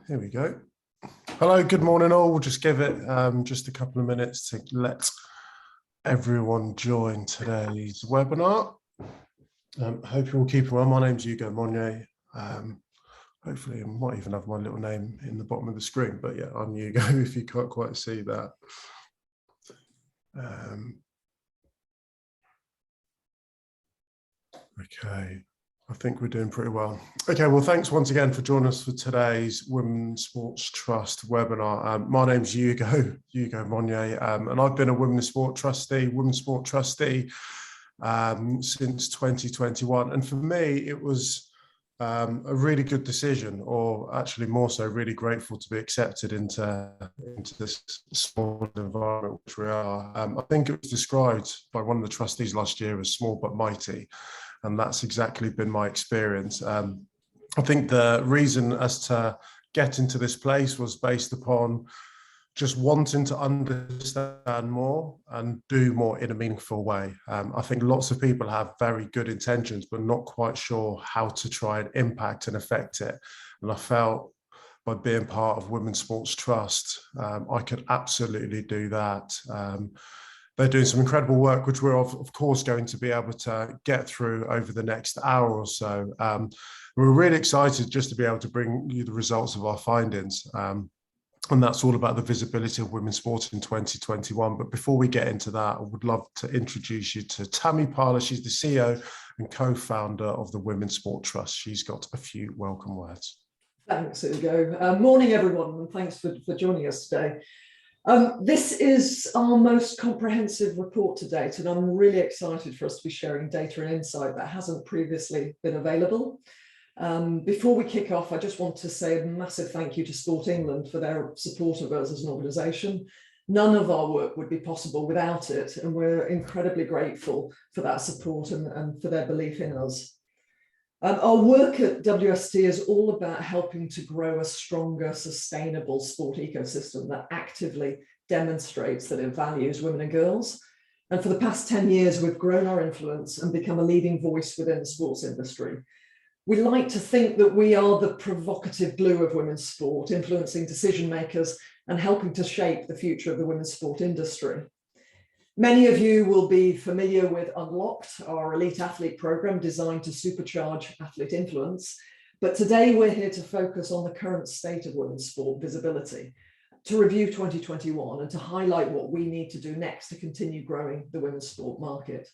Here we go. Hello, good morning all. We'll just give it just a couple of minutes to let everyone join today's webinar. Hope you're all keeping well. My name's Hugo Monnier. Hopefully I might even have my little name in the bottom of the screen, but yeah, I'm Hugo if you can't quite see that. Okay. I think we're doing pretty well. Okay, well, thanks once again for joining us for today's Women's Sports Trust webinar. My name's Hugo Monnier, and I've been a Women's Sport Trustee since 2021. And for me, it was a really good decision, or actually more so, really grateful to be accepted into this sport environment, which we are. I think it was described by one of the trustees last year as small but mighty. And that's exactly been my experience. I think the reason as to get into this place was based upon just wanting to understand more and do more in a meaningful way. I think lots of people have very good intentions, but not quite sure how to try and impact and affect it. And I felt by being part of Women's Sports Trust, I could absolutely do that. They're doing some incredible work, which we're of course going to be able to get through over the next hour or so. We're really excited just to be able to bring you the results of our findings. And that's all about the visibility of women's sport in 2021. But before we get into that, I would love to introduce you to Tammy Parler. She's the CEO and co-founder of the Women's Sport Trust. She's got a few welcome words. Thanks, Hugo. Morning, everyone, and thanks for joining us today. This is our most comprehensive report to date, and I'm really excited for us to be sharing data and insight that hasn't previously been available. Before we kick off, I just want to say a massive thank you to Sport England for their support of us as an organisation. None of our work would be possible without it, and we're incredibly grateful for that support and for their belief in us. Our work at WST is all about helping to grow a stronger, sustainable sport ecosystem that actively demonstrates that it values women and girls. And for the past 10 years, we've grown our influence and become a leading voice within the sports industry. We like to think that we are the provocative glue of women's sport, influencing decision makers and helping to shape the future of the women's sport industry. Many of you will be familiar with Unlocked, our elite athlete program designed to supercharge athlete influence. But today we're here to focus on the current state of women's sport visibility, to review 2021 and to highlight what we need to do next to continue growing the women's sport market.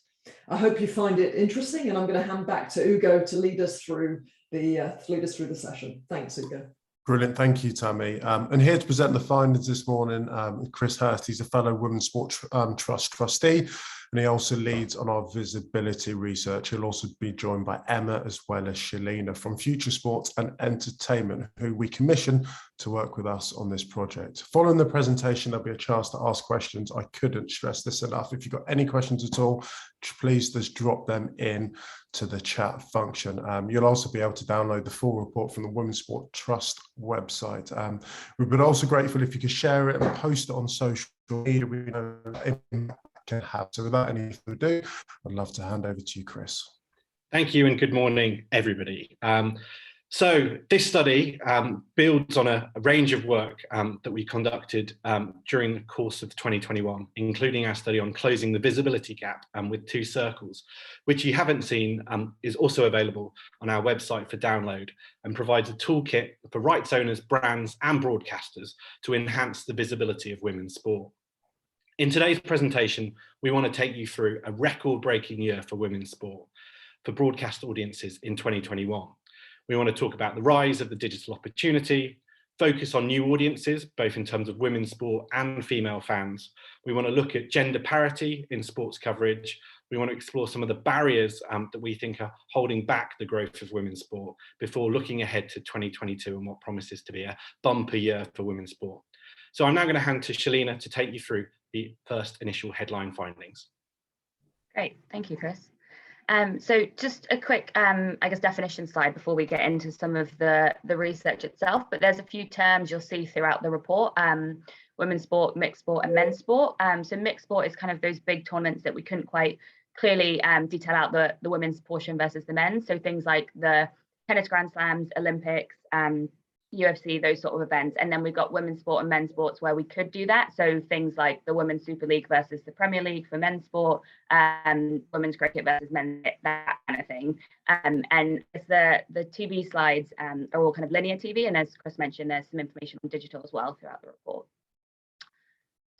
I hope you find it interesting, and I'm going to hand back to Hugo to lead us through the session. Thanks, Hugo. Brilliant, thank you, Tammy. And here to present the findings this morning, Chris Hurst. He's a fellow Women's Sport Trust trustee, and he also leads on our visibility research. He'll also be joined by Emma as well as Shalina from Future Sports and Entertainment, who we commission to work with us on this project. Following the presentation, there'll be a chance to ask questions. I couldn't stress this enough. If you've got any questions at all, please just drop them in to the chat function. You'll also be able to download the full report from the Women's Sport Trust website. We'd be also grateful if you could share it and post it on social media. We know it can have. So without any further ado, I'd love to hand over to you, Chris. Thank you and good morning, everybody. So this study builds on a range of work that we conducted during the course of 2021, including our study on closing the visibility gap with 2 circles, which you haven't seen is also available on our website for download and provides a toolkit for rights owners, brands and broadcasters to enhance the visibility of women's sport. In today's presentation, we want to take you through a record-breaking year for women's sport for broadcast audiences in 2021. We want to talk about the rise of the digital opportunity, focus on new audiences, both in terms of women's sport and female fans. We want to look at gender parity in sports coverage. We want to explore some of the barriers that we think are holding back the growth of women's sport before looking ahead to 2022 and what promises to be a bumper year for women's sport. So I'm now going to hand to Shalina to take you through the first initial headline findings. Great, thank you, Chris. So just a quick, I guess, definition slide before we get into some of the research itself, but there's a few terms you'll see throughout the report, women's sport, mixed sport and men's sport. So mixed sport is kind of those big tournaments that we couldn't quite clearly detail out the women's portion versus the men's. So things like the tennis Grand Slams, Olympics, UFC, those sort of events. And then we've got women's sport and men's sports where we could do that. So things like the Women's Super League versus the Premier League for men's sport, women's cricket versus men's, that kind of thing. And the TV slides are all kind of linear TV. And as Chris mentioned, there's some information on digital as well throughout the report.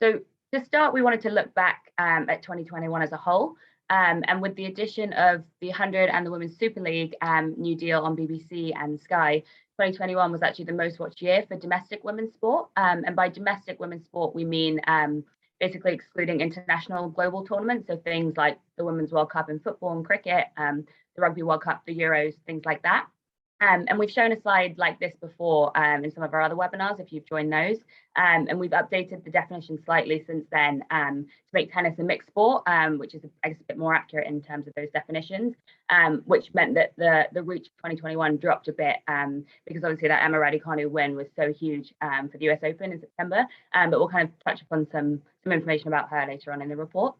So to start, we wanted to look back at 2021 as a whole. And with the addition of the 100 and the Women's Super League new deal on BBC and Sky, 2021 was actually the most watched year for domestic women's sport. And by domestic women's sport, we mean basically excluding international global tournaments. So things like the Women's World Cup in football and cricket, the Rugby World Cup, the Euros, things like that. And we've shown a slide like this before in some of our other webinars, if you've joined those. And we've updated the definition slightly since then to make tennis a mixed sport, which is, I guess, a bit more accurate in terms of those definitions, which meant that the reach of 2021 dropped a bit because obviously that Emma Raducanu win was so huge for the US Open in September. But we'll kind of touch upon some information about her later on in the report.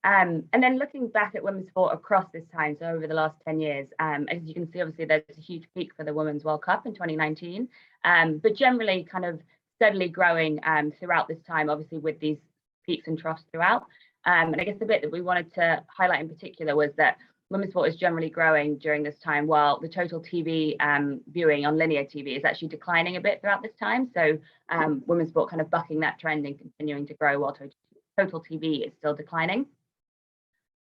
And then looking back at women's sport across this time, so over the last 10 years, as you can see, obviously there's a huge peak for the Women's World Cup in 2019, but generally kind of steadily growing throughout this time, obviously with these peaks and troughs throughout. And I guess the bit that we wanted to highlight in particular was that women's sport is generally growing during this time, while the total TV viewing on linear TV is actually declining a bit throughout this time. So women's sport kind of bucking that trend and continuing to grow while total TV is still declining.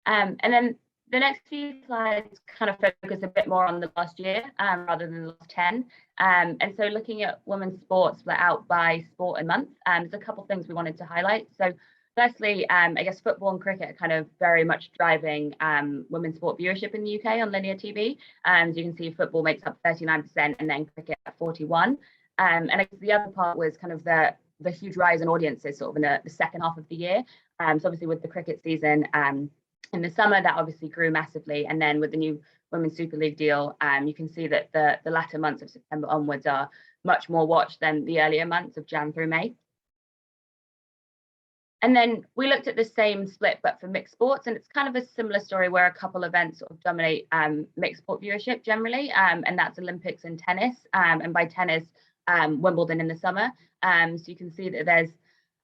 And then the next few slides kind of focus a bit more on the last year rather than the last 10. And so looking at women's sports split out by sport and month, there's a couple of things we wanted to highlight. So firstly, I guess football and cricket are kind of very much driving women's sport viewership in the UK on linear TV. As you can see, football makes up 39% and then cricket at 41%. And I guess the other part was kind of the huge rise in audiences sort of in the second half of the year. So obviously with the cricket season, in the summer, that obviously grew massively. And then with the new Women's Super League deal, you can see that the latter months of September onwards are much more watched than the earlier months of Jan through May. And then we looked at the same split, but for mixed sports. And it's kind of a similar story where a couple events sort of dominate mixed sport viewership generally. And that's Olympics and tennis. And by tennis, Wimbledon in the summer. So you can see that there's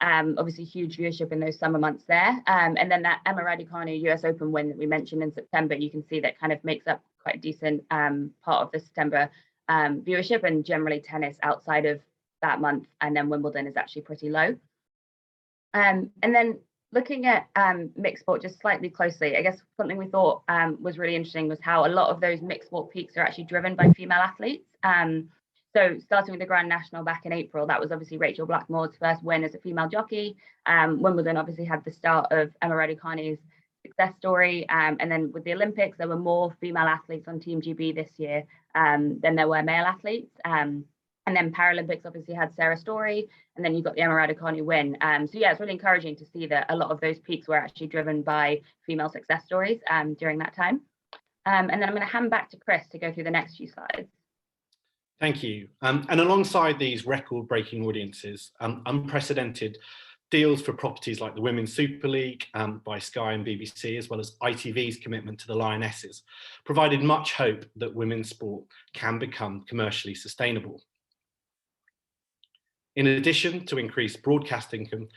obviously huge viewership in those summer months there. And then that Emma Raducanu US Open win that we mentioned in September, you can see that kind of makes up quite a decent part of the September viewership, and generally tennis outside of that month, and then Wimbledon is actually pretty low. And then looking at mixed sport just slightly closely, I guess something we thought was really interesting was how a lot of those mixed sport peaks are actually driven by female athletes. So starting with the Grand National back in April, that was obviously Rachel Blackmore's first win as a female jockey. Wimbledon obviously had the start of Emma Raducanu's success story. And then with the Olympics, there were more female athletes on Team GB this year than there were male athletes. And then Paralympics obviously had Sarah Story, and then you've got the Emma Raducanu win. So yeah, it's really encouraging to see that a lot of those peaks were actually driven by female success stories during that time. And then I'm going to hand back to Chris to go through the next few slides. Thank you. And alongside these record-breaking audiences, unprecedented deals for properties like the Women's Super League by Sky and BBC, as well as ITV's commitment to the Lionesses, provided much hope that women's sport can become commercially sustainable. In addition to increased broadcast income,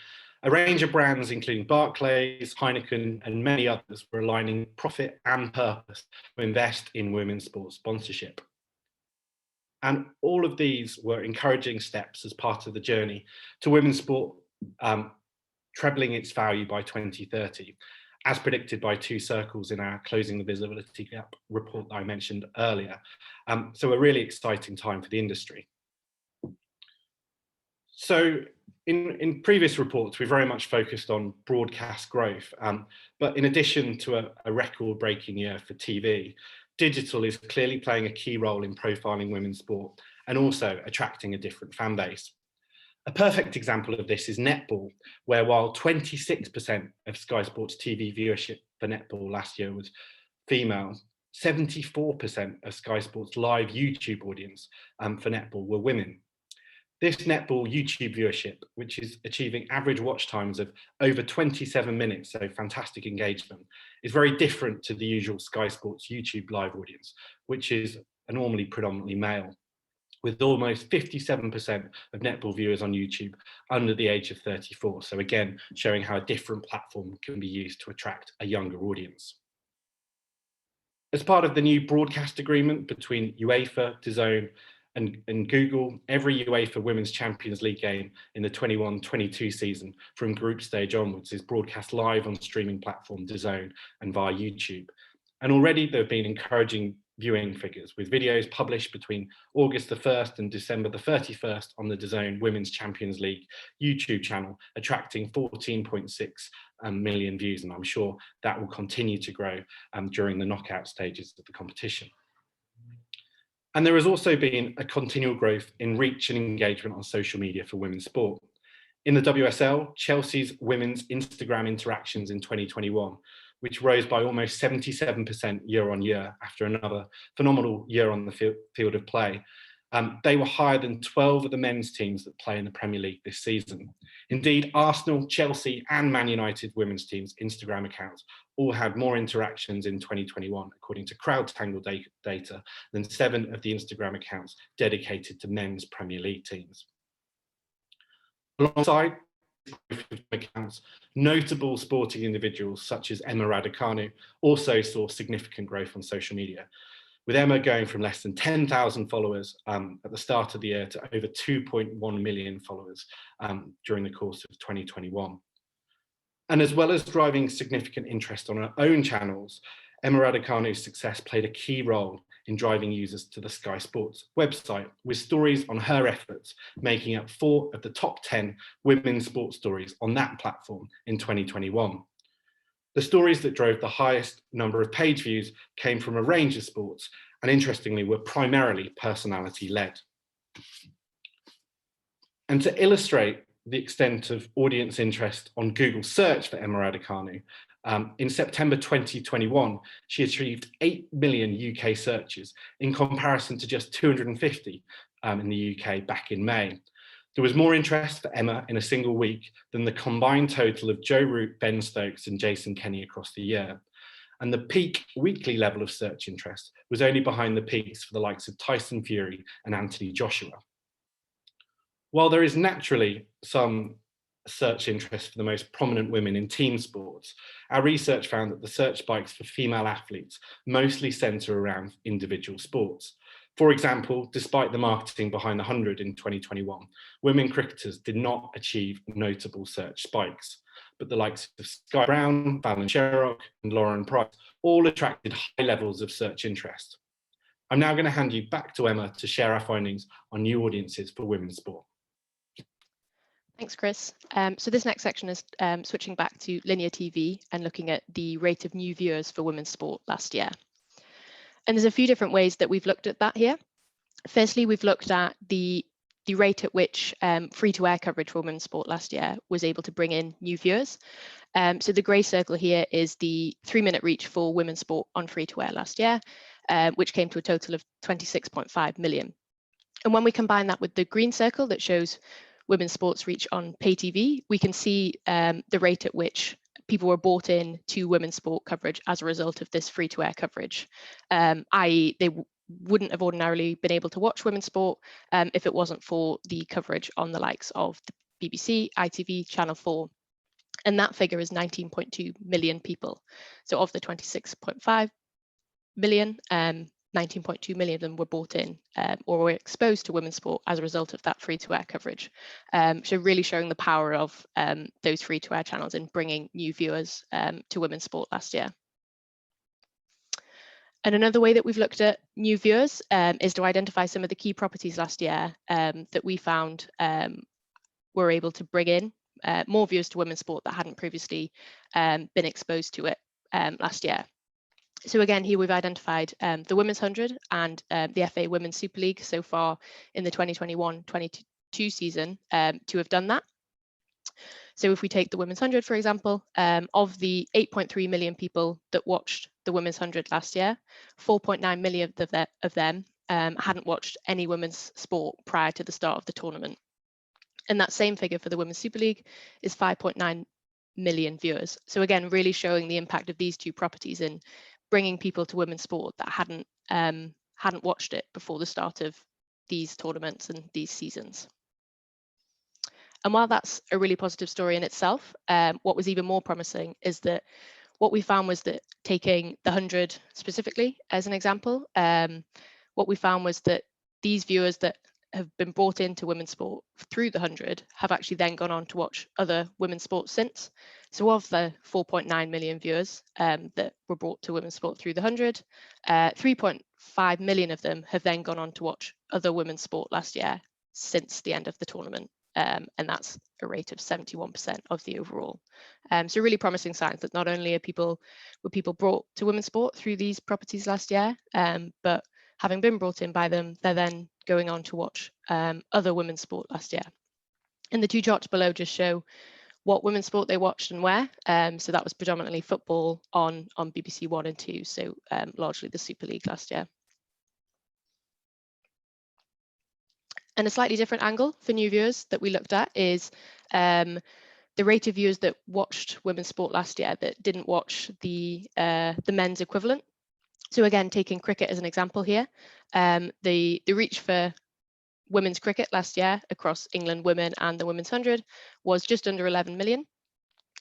a range of brands, including Barclays, Heineken, and many others, were aligning profit and purpose to invest in women's sport sponsorship. And all of these were encouraging steps as part of the journey to women's sport trebling its value by 2030, as predicted by Two Circles in our Closing the Visibility Gap report that I mentioned earlier. So a really exciting time for the industry. So in previous reports, we very much focused on broadcast growth, but in addition to a record-breaking year for TV, digital is clearly playing a key role in profiling women's sport and also attracting a different fan base. A perfect example of this is netball, where while 26% of Sky Sports TV viewership for netball last year was female, 74% of Sky Sports live YouTube audience for netball were women. This netball YouTube viewership, which is achieving average watch times of over 27 minutes, so fantastic engagement, is very different to the usual Sky Sports YouTube live audience, which is normally predominantly male. with almost 57% of netball viewers on YouTube under the age of 34. So again, showing how a different platform can be used to attract a younger audience. As part of the new broadcast agreement between UEFA, DAZN and Google, every UEFA Women's Champions League game in the 21-22 season from group stage onwards is broadcast live on streaming platform DAZN and via YouTube. And already there have been encouraging viewing figures, with videos published between August the 1st and December the 31st on the DAZN Women's Champions League YouTube channel, attracting 14.6 million views. And I'm sure that will continue to grow during the knockout stages of the competition. And there has also been a continual growth in reach and engagement on social media for women's sport. In the WSL, Chelsea's women's Instagram interactions in 2021, which rose by almost 77% year on year after another phenomenal year on the field of play. They were higher than 12 of the men's teams that play in the Premier League this season. Indeed, Arsenal, Chelsea and Man United women's teams' Instagram accounts all had more interactions in 2021, according to CrowdTangle data, than 7 of the Instagram accounts dedicated to men's Premier League teams. Alongside accounts, notable sporting individuals such as Emma Raducanu also saw significant growth on social media, with Emma going from less than 10,000 followers at the start of the year to over 2.1 million followers during the course of 2021. And as well as driving significant interest on her own channels, Emma Raducanu's success played a key role in driving users to the Sky Sports website, with stories on her efforts making up 4 of the top 10 women's sports stories on that platform in 2021. The stories that drove the highest number of page views came from a range of sports, and interestingly were primarily personality-led. And to illustrate the extent of audience interest on Google search for Emma Raducanu, in September 2021, she achieved 8 million UK searches in comparison to just 250 in the UK back in May. There was more interest for Emma in a single week than the combined total of Joe Root, Ben Stokes and Jason Kenny across the year. And the peak weekly level of search interest was only behind the peaks for the likes of Tyson Fury and Anthony Joshua. While there is naturally some search interest for the most prominent women in team sports, our research found that the search spikes for female athletes mostly centre around individual sports. For example, despite the marketing behind the 100 in 2021, women cricketers did not achieve notable search spikes, but the likes of Sky Brown, Fallon Sherrock and Lauren Price all attracted high levels of search interest. I'm now going to hand you back to Emma to share our findings on new audiences for women's sport. Thanks, Chris. So this next section is switching back to linear TV and looking at the rate of new viewers for women's sport last year. And there's a few different ways that we've looked at that here. Firstly, we've looked at the rate at which free-to-air coverage for women's sport last year was able to bring in new viewers. So the grey circle here is the 3-minute reach for women's sport on free-to-air last year, which came to a total of 26.5 million. And when we combine that with the green circle that shows women's sports reach on pay TV, we can see the rate at which people were bought in to women's sport coverage as a result of this free-to-air coverage, i.e. they wouldn't have ordinarily been able to watch women's sport if it wasn't for the coverage on the likes of the BBC, ITV, Channel 4. And that figure is 19.2 million people. So of the 26.5 million, 19.2 million of them were bought in or were exposed to women's sport as a result of that free-to-air coverage. So really showing the power of those free-to-air channels in bringing new viewers to women's sport last year. And another way that we've looked at new viewers is to identify some of the key properties last year that we found were able to bring in more viewers to women's sport that hadn't previously been exposed to it last year. So again, here we've identified the Women's 100 and the FA Women's Super League so far in the 2021-22 season to have done that. So if we take the Women's 100, for example, of the 8.3 million people that watched the Women's 100 last year, 4.9 million of them hadn't watched any women's sport prior to the start of the tournament. And that same figure for the Women's Super League is 5.9 million viewers. So again, really showing the impact of these two properties in bringing people to women's sport that hadn't watched it before the start of these tournaments and these seasons. And while that's a really positive story in itself, what was even more promising is that what we found was that, taking the 100 specifically as an example, what we found was that these viewers that have been brought into women's sport through the 100 have actually then gone on to watch other women's sports since. So of the 4.9 million viewers that were brought to women's sport through the 100, 3.5 million of them have then gone on to watch other women's sport last year since the end of the tournament. And that's a rate of 71% of the overall. So really promising signs that not only were people brought to women's sport through these properties last year, but having been brought in by them, they're then going on to watch other women's sport last year. And the two charts below just show what women's sport they watched and where. So that was predominantly football on BBC 1 and 2, so largely the Super League last year. And a slightly different angle for new viewers that we looked at is the rate of viewers that watched women's sport last year that didn't watch the men's equivalent. So again, taking cricket as an example here, the reach for women's cricket last year across England women and the women's 100 was just under 11 million.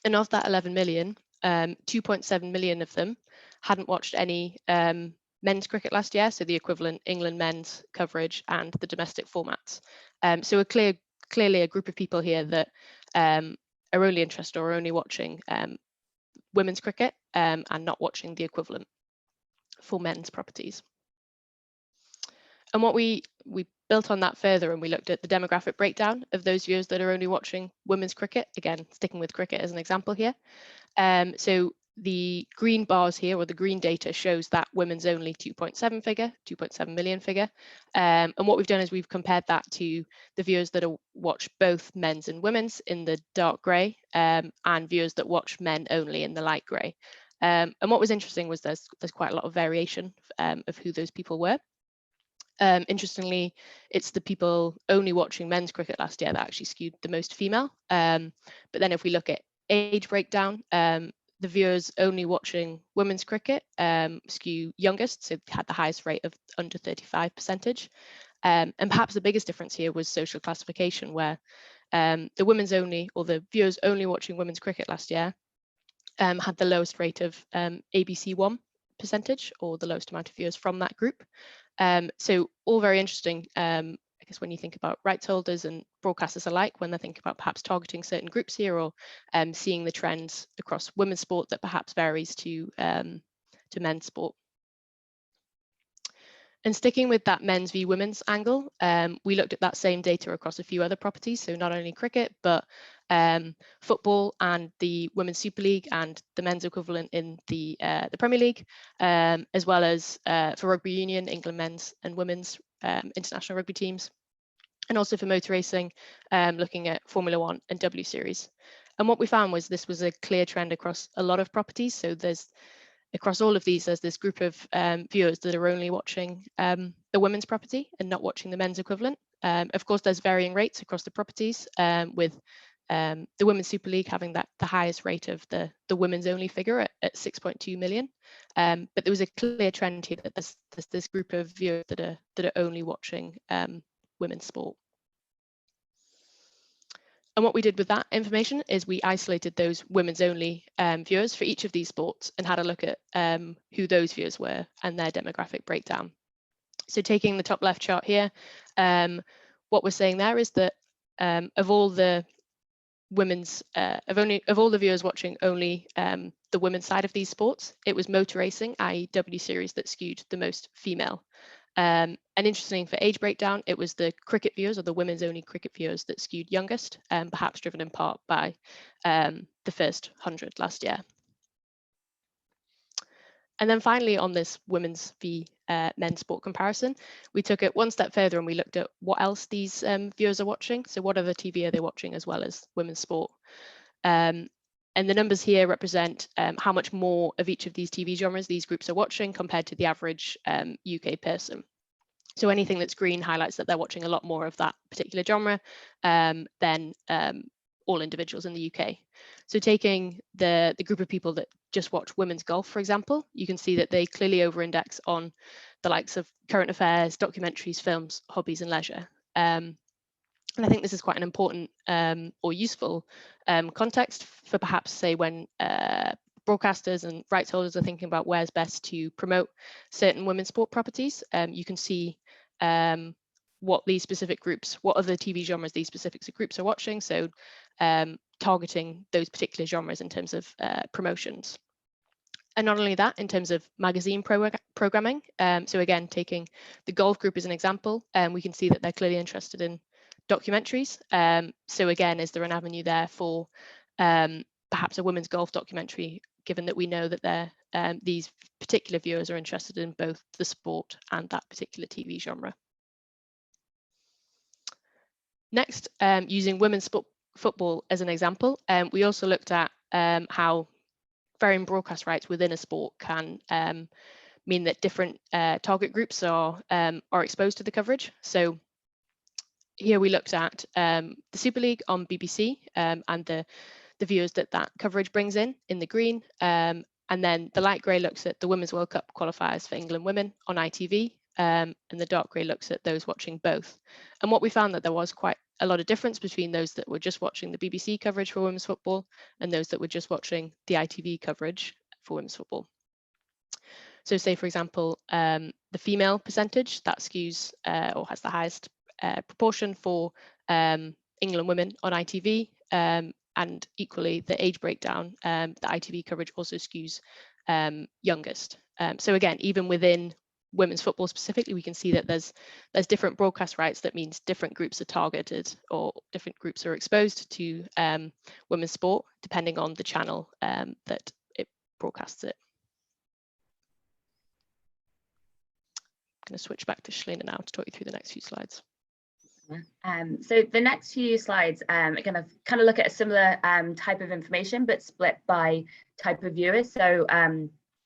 And of that 11 million, 2.7 million of them hadn't watched any men's cricket last year, so the equivalent England men's coverage and the domestic formats. So clearly a group of people here that are only interested or only watching women's cricket and not watching the equivalent for men's properties. And what we built on that further, and we looked at the demographic breakdown of those viewers that are only watching women's cricket, again sticking with cricket as an example here. So the green bars here, or the green data, shows that women's only 2.7 million figure. And what we've done is we've compared that to the viewers that watch both men's and women's in the dark grey, and viewers that watch men only in the light grey. And what was interesting was there's quite a lot of variation of who those people were. Interestingly, it's the people only watching men's cricket last year that actually skewed the most female. But then if we look at age breakdown, the viewers only watching women's cricket skew youngest, so had the highest rate of under 35%. And perhaps the biggest difference here was social classification, where the women's only, or the viewers only watching women's cricket last year had the lowest rate of ABC1 percentage, or the lowest amount of viewers from that group. So all very interesting, I guess, when you think about rights holders and broadcasters alike, when they think about perhaps targeting certain groups here, or seeing the trends across women's sport that perhaps varies to men's sport. And sticking with that men's v women's angle, we looked at that same data across a few other properties, so not only cricket, but football and the Women's Super League and the men's equivalent in the Premier League, as well as for rugby union, England men's and women's international rugby teams, and also for motor racing, looking at Formula 1 and W Series. And what we found was this was a clear trend across a lot of properties. So across all of these, there's this group of viewers that are only watching the women's property and not watching the men's equivalent. Of course, there's varying rates across the properties, with the Women's Super League having the highest rate of the women's only figure at 6.2 million. But there was a clear trend here that there's this group of viewers that are only watching women's sport. And what we did with that information is we isolated those women's only viewers for each of these sports and had a look at who those viewers were and their demographic breakdown. So taking the top left chart here, what we're saying there is that of all the women's, of all the viewers watching only the women's side of these sports, it was motor racing, i.e. W Series, that skewed the most female. And interesting for age breakdown, it was the cricket viewers, or the women's only cricket viewers, that skewed youngest, perhaps driven in part by the first 100 last year. And then finally, on this women's v men's sport comparison, we took it one step further and we looked at what else these viewers are watching. So what other TV are they watching as well as women's sport? And the numbers here represent how much more of each of these TV genres these groups are watching compared to the average UK person. So anything that's green highlights that they're watching a lot more of that particular genre than all individuals in the UK. So taking the group of people that just watch women's golf, for example, you can see that they clearly over-index on the likes of current affairs, documentaries, films, hobbies and leisure. And I think this is quite an important or useful context for perhaps, say, when broadcasters and rights holders are thinking about where's best to promote certain women's sport properties. You can see what these specific groups, what other TV genres these specific groups are watching. So targeting those particular genres in terms of promotions. And not only that, in terms of magazine programming. So again, taking the golf group as an example, we can see that they're clearly interested in documentaries. So again, is there an avenue there for perhaps a women's golf documentary, given that we know that these particular viewers are interested in both the sport and that particular TV genre. Next, using women's football as an example, we also looked at how varying broadcast rights within a sport can mean that different target groups are exposed to the coverage. So here we looked at the Super League on BBC and the viewers that coverage brings in the green. And then the light grey looks at the Women's World Cup qualifiers for England women on ITV. And the dark grey looks at those watching both. And what we found that there was quite a lot of difference between those that were just watching the BBC coverage for women's football and those that were just watching the ITV coverage for women's football. So say, for example, the female percentage that skews or has the highest proportion for England women on ITV, and equally the age breakdown, the ITV coverage also skews youngest. So again, even within women's football specifically, we can see that there's different broadcast rights. That means different groups are targeted or different groups are exposed to women's sport, depending on the channel that it broadcasts it. I'm going to switch back to Shalina now to talk you through the next few slides. So the next few slides are going to kind of look at a similar type of information, but split by type of viewers. So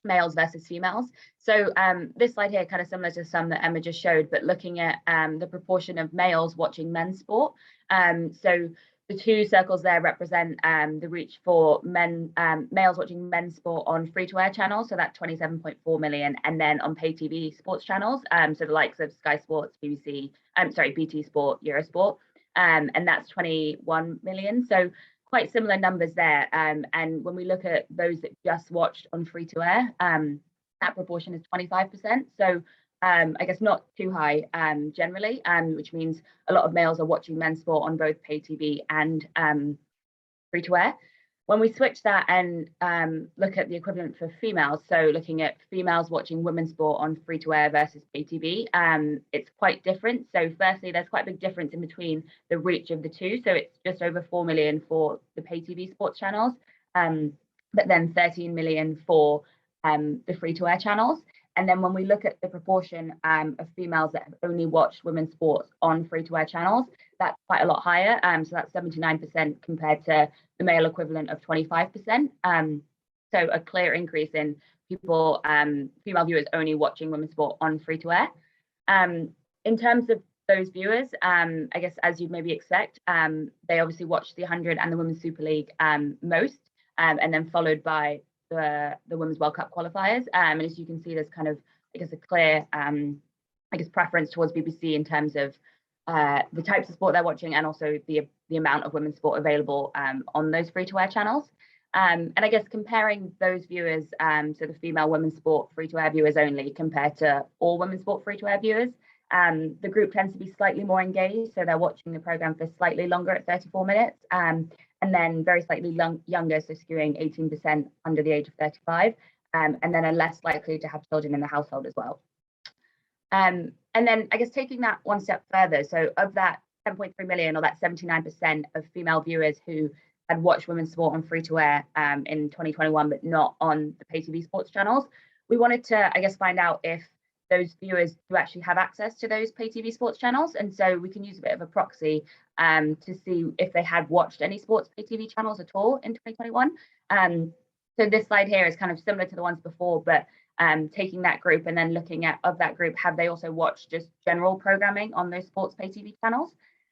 males versus females. So this slide here kind of similar to some that Emma just showed, but looking at the proportion of males watching men's sport. So the two circles there represent the reach for males watching men's sport on free-to-air channels, so that's 27.4 million, and then on pay TV sports channels, so the likes of Sky Sports, BT Sport, Eurosport, and that's 21 million. So quite similar numbers there. And when we look at those that just watched on free-to-air, that proportion is 25%. So I guess not too high generally, which means a lot of males are watching men's sport on both pay TV and free-to-air. When we switch that and look at the equivalent for females, so looking at females watching women's sport on free-to-air versus pay TV, it's quite different. So firstly, there's quite a big difference in between the reach of the two. So it's just over 4 million for the pay TV sports channels, but then 13 million for the free-to-air channels. And then when we look at the proportion of females that have only watched women's sports on free-to-air channels, that's quite a lot higher. So that's 79% compared to the male equivalent of 25%. So a clear increase in people, female viewers only watching women's sport on free-to-air. In terms of those viewers, I guess as you'd maybe expect, they obviously watch the 100 and the Women's Super League most, and then followed by the Women's World Cup qualifiers. And as you can see, there's kind of, I guess, a clear, preference towards BBC in terms of the types of sport they're watching and also the amount of women's sport available on those free-to-air channels. And I guess comparing those viewers, so the female women's sport free-to-air viewers only compared to all women's sport free-to-air viewers, the group tends to be slightly more engaged. So they're watching the programme for slightly longer at 34 minutes. And then very slightly younger, so skewing 18% under the age of 35, and then are less likely to have children in the household as well. And then I guess taking that one step further, so of that 10.3 million, or that 79% of female viewers who had watched women's sport on free-to-air in 2021, but not on the pay TV sports channels, we wanted to, I guess, find out if those viewers do actually have access to those pay TV sports channels. And so we can use a bit of a proxy to see if they had watched any sports pay TV channels at all in 2021. So this slide here is kind of similar to the ones before, but taking that group and then looking at, of that group, have they also watched just general programming on those sports pay TV channels?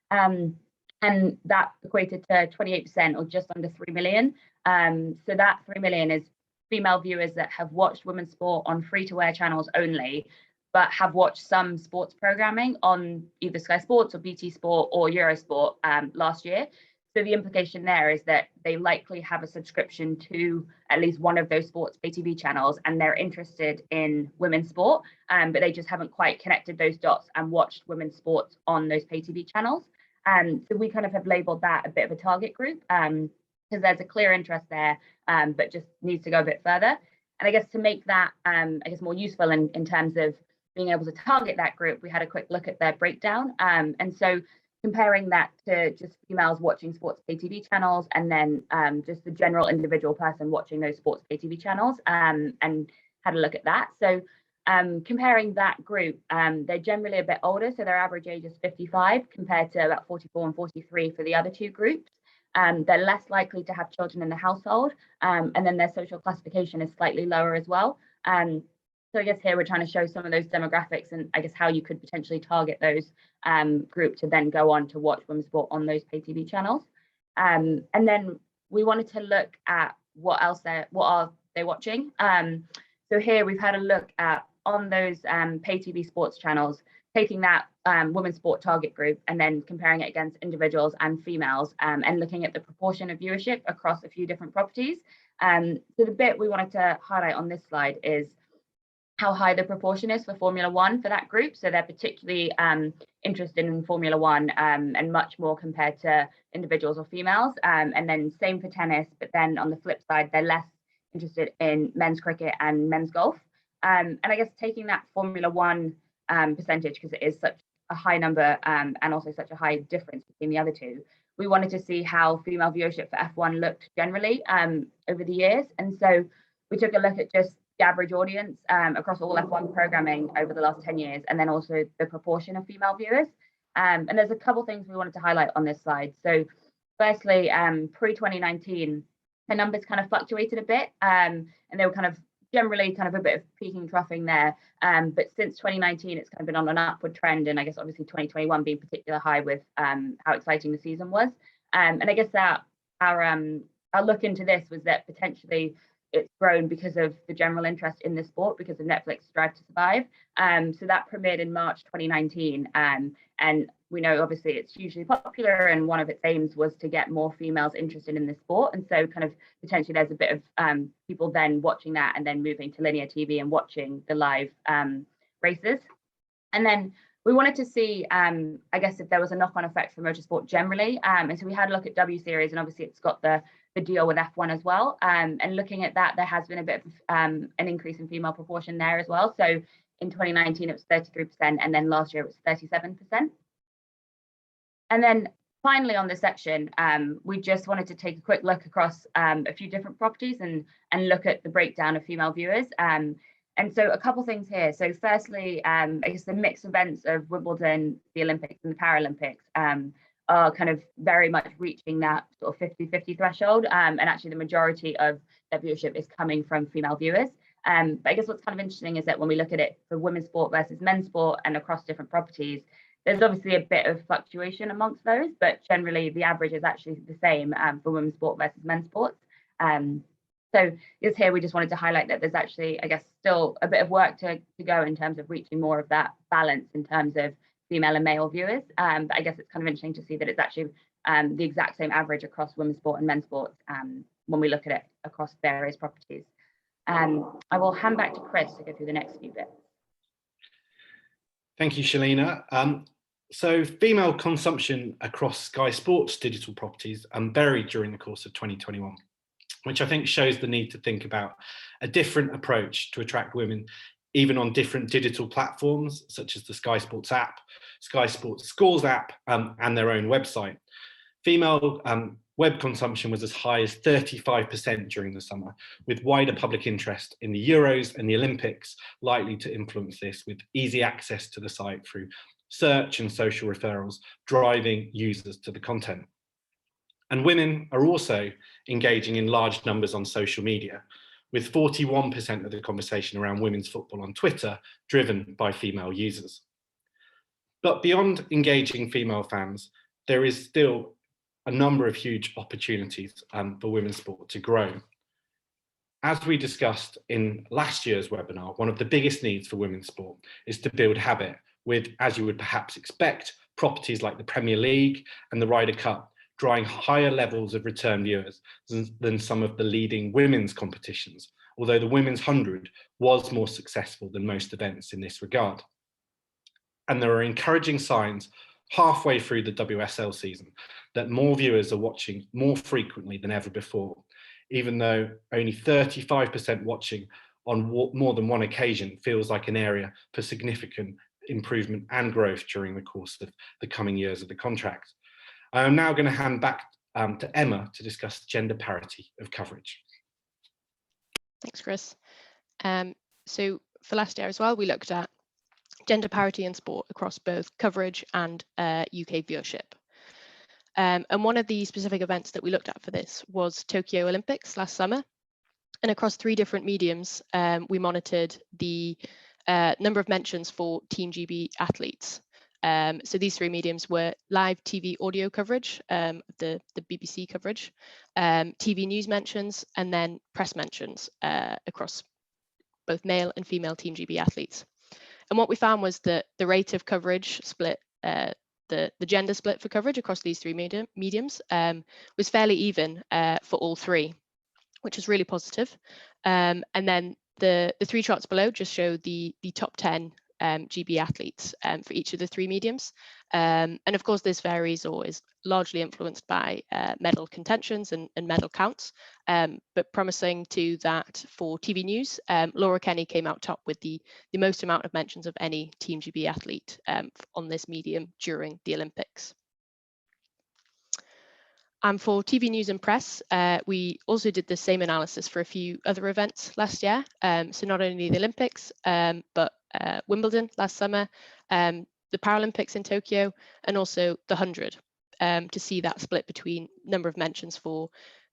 And that equated to 28%, or just under 3 million. So that 3 million is female viewers that have watched women's sport on free-to-air channels only, but have watched some sports programming on either Sky Sports or BT Sport or Eurosport last year. So the implication there is that they likely have a subscription to at least one of those sports pay TV channels, and they're interested in women's sport, but they just haven't quite connected those dots and watched women's sports on those pay TV channels. So we kind of have labeled that a bit of a target group, because there's a clear interest there, but just needs to go a bit further. And I guess to make that, more useful in terms of being able to target that group, we had a quick look at their breakdown. And so comparing that to just females watching sports pay TV channels, and then just the general individual person watching those sports pay TV channels, and had a look at that. So comparing that group, they're generally a bit older, so their average age is 55 compared to about 44 and 43 for the other two groups. They're less likely to have children in the household, and then their social classification is slightly lower as well. So I guess here we're trying to show some of those demographics, and I guess how you could potentially target those group to then go on to watch women's sport on those pay TV channels. And then we wanted to look at what are they watching. So here we've had a look at on those pay TV sports channels, taking that women's sport target group and then comparing it against individuals and females, and looking at the proportion of viewership across a few different properties. So the bit we wanted to highlight on this slide is how high the proportion is for Formula One for that group. So they're particularly interested in Formula One, and much more compared to individuals or females. And then same for tennis, but then on the flip side, they're less interested in men's cricket and men's golf. And I guess taking that Formula One percentage, because it is such a high number, and also such a high difference between the other two, we wanted to see how female viewership for F1 looked generally over the years. And so we took a look at just the average audience across all F1 programming over the last 10 years, and then also the proportion of female viewers. And there's a couple things we wanted to highlight on this slide. So firstly, pre-2019, the numbers kind of fluctuated a bit, and they were kind of generally kind of a bit of peaking and troughing there. But since 2019, it's kind of been on an upward trend, and I guess obviously 2021 being particular high with how exciting the season was. And I guess that our look into this was that potentially it's grown because of the general interest in the sport because of Netflix Drive to Survive. So that premiered in March 2019, and we know obviously it's hugely popular, and one of its aims was to get more females interested in the sport. And so kind of potentially there's a bit of people then watching that and then moving to linear TV and watching the live races. And then we wanted to see, I guess, if there was a knock-on effect for motorsport generally. And so we had a look at W Series, and obviously it's got the deal with F1 as well. And looking at that, there has been a bit of an increase in female proportion there as well. So in 2019, it was 33%, and then last year it was 37%. And then finally on this section, we just wanted to take a quick look across a few different properties and look at the breakdown of female viewers. And so a couple things here. So firstly, I guess the mixed events of Wimbledon, the Olympics and the Paralympics are kind of very much reaching that sort of 50-50 threshold. And actually the majority of their viewership is coming from female viewers. But I guess what's kind of interesting is that when we look at it for women's sport versus men's sport and across different properties, there's obviously a bit of fluctuation amongst those, but generally the average is actually the same for women's sport versus men's sports. So just here, we just wanted to highlight that there's actually, I guess, still a bit of work to go in terms of reaching more of that balance in terms of female and male viewers. But I guess it's kind of interesting to see that it's actually the exact same average across women's sport and men's sports when we look at it across various properties. I will hand back to Chris to go through the next few bits. Thank you, Shalina. So female consumption across Sky Sports digital properties varied during the course of 2021, which I think shows the need to think about a different approach to attract women, even on different digital platforms, such as the Sky Sports app, Sky Sports Scores app, and their own website. Female web consumption was as high as 35% during the summer, with wider public interest in the Euros and the Olympics likely to influence this, with easy access to the site through search and social referrals, driving users to the content. And women are also engaging in large numbers on social media, with 41% of the conversation around women's football on Twitter driven by female users. But beyond engaging female fans, there is still a number of huge opportunities for women's sport to grow. As we discussed in last year's webinar, one of the biggest needs for women's sport is to build habit with, as you would perhaps expect, properties like the Premier League and the Ryder Cup drawing higher levels of return viewers than some of the leading women's competitions, although the Women's 100 was more successful than most events in this regard. And there are encouraging signs halfway through the WSL season that more viewers are watching more frequently than ever before, even though only 35% watching on more than one occasion feels like an area for significant improvement and growth during the course of the coming years of the contract. I am now going to hand back to Emma to discuss gender parity of coverage. Thanks, Chris. So for last year as well, we looked at gender parity in sport across both coverage and UK viewership. And one of the specific events that we looked at for this was Tokyo Olympics last summer. And across 3 different mediums, we monitored the number of mentions for Team GB athletes. So these 3 mediums were live TV audio coverage, the BBC coverage, TV news mentions, and then press mentions across both male and female Team GB athletes. And what we found was that the rate of coverage split, the gender split for coverage across these 3 mediums was fairly even for all 3, which is really positive. And then the 3 charts below just show the top 10 GB athletes for each of the 3 mediums. And of course, this varies or is largely influenced by medal contentions and medal counts. But promising to that for TV news, Laura Kenny came out top with the most amount of mentions of any Team GB athlete on this medium during the Olympics. And for TV news and press, we also did the same analysis for a few other events last year. So not only the Olympics, but Wimbledon last summer, the Paralympics in Tokyo, and also the 100, to see that split between number of mentions for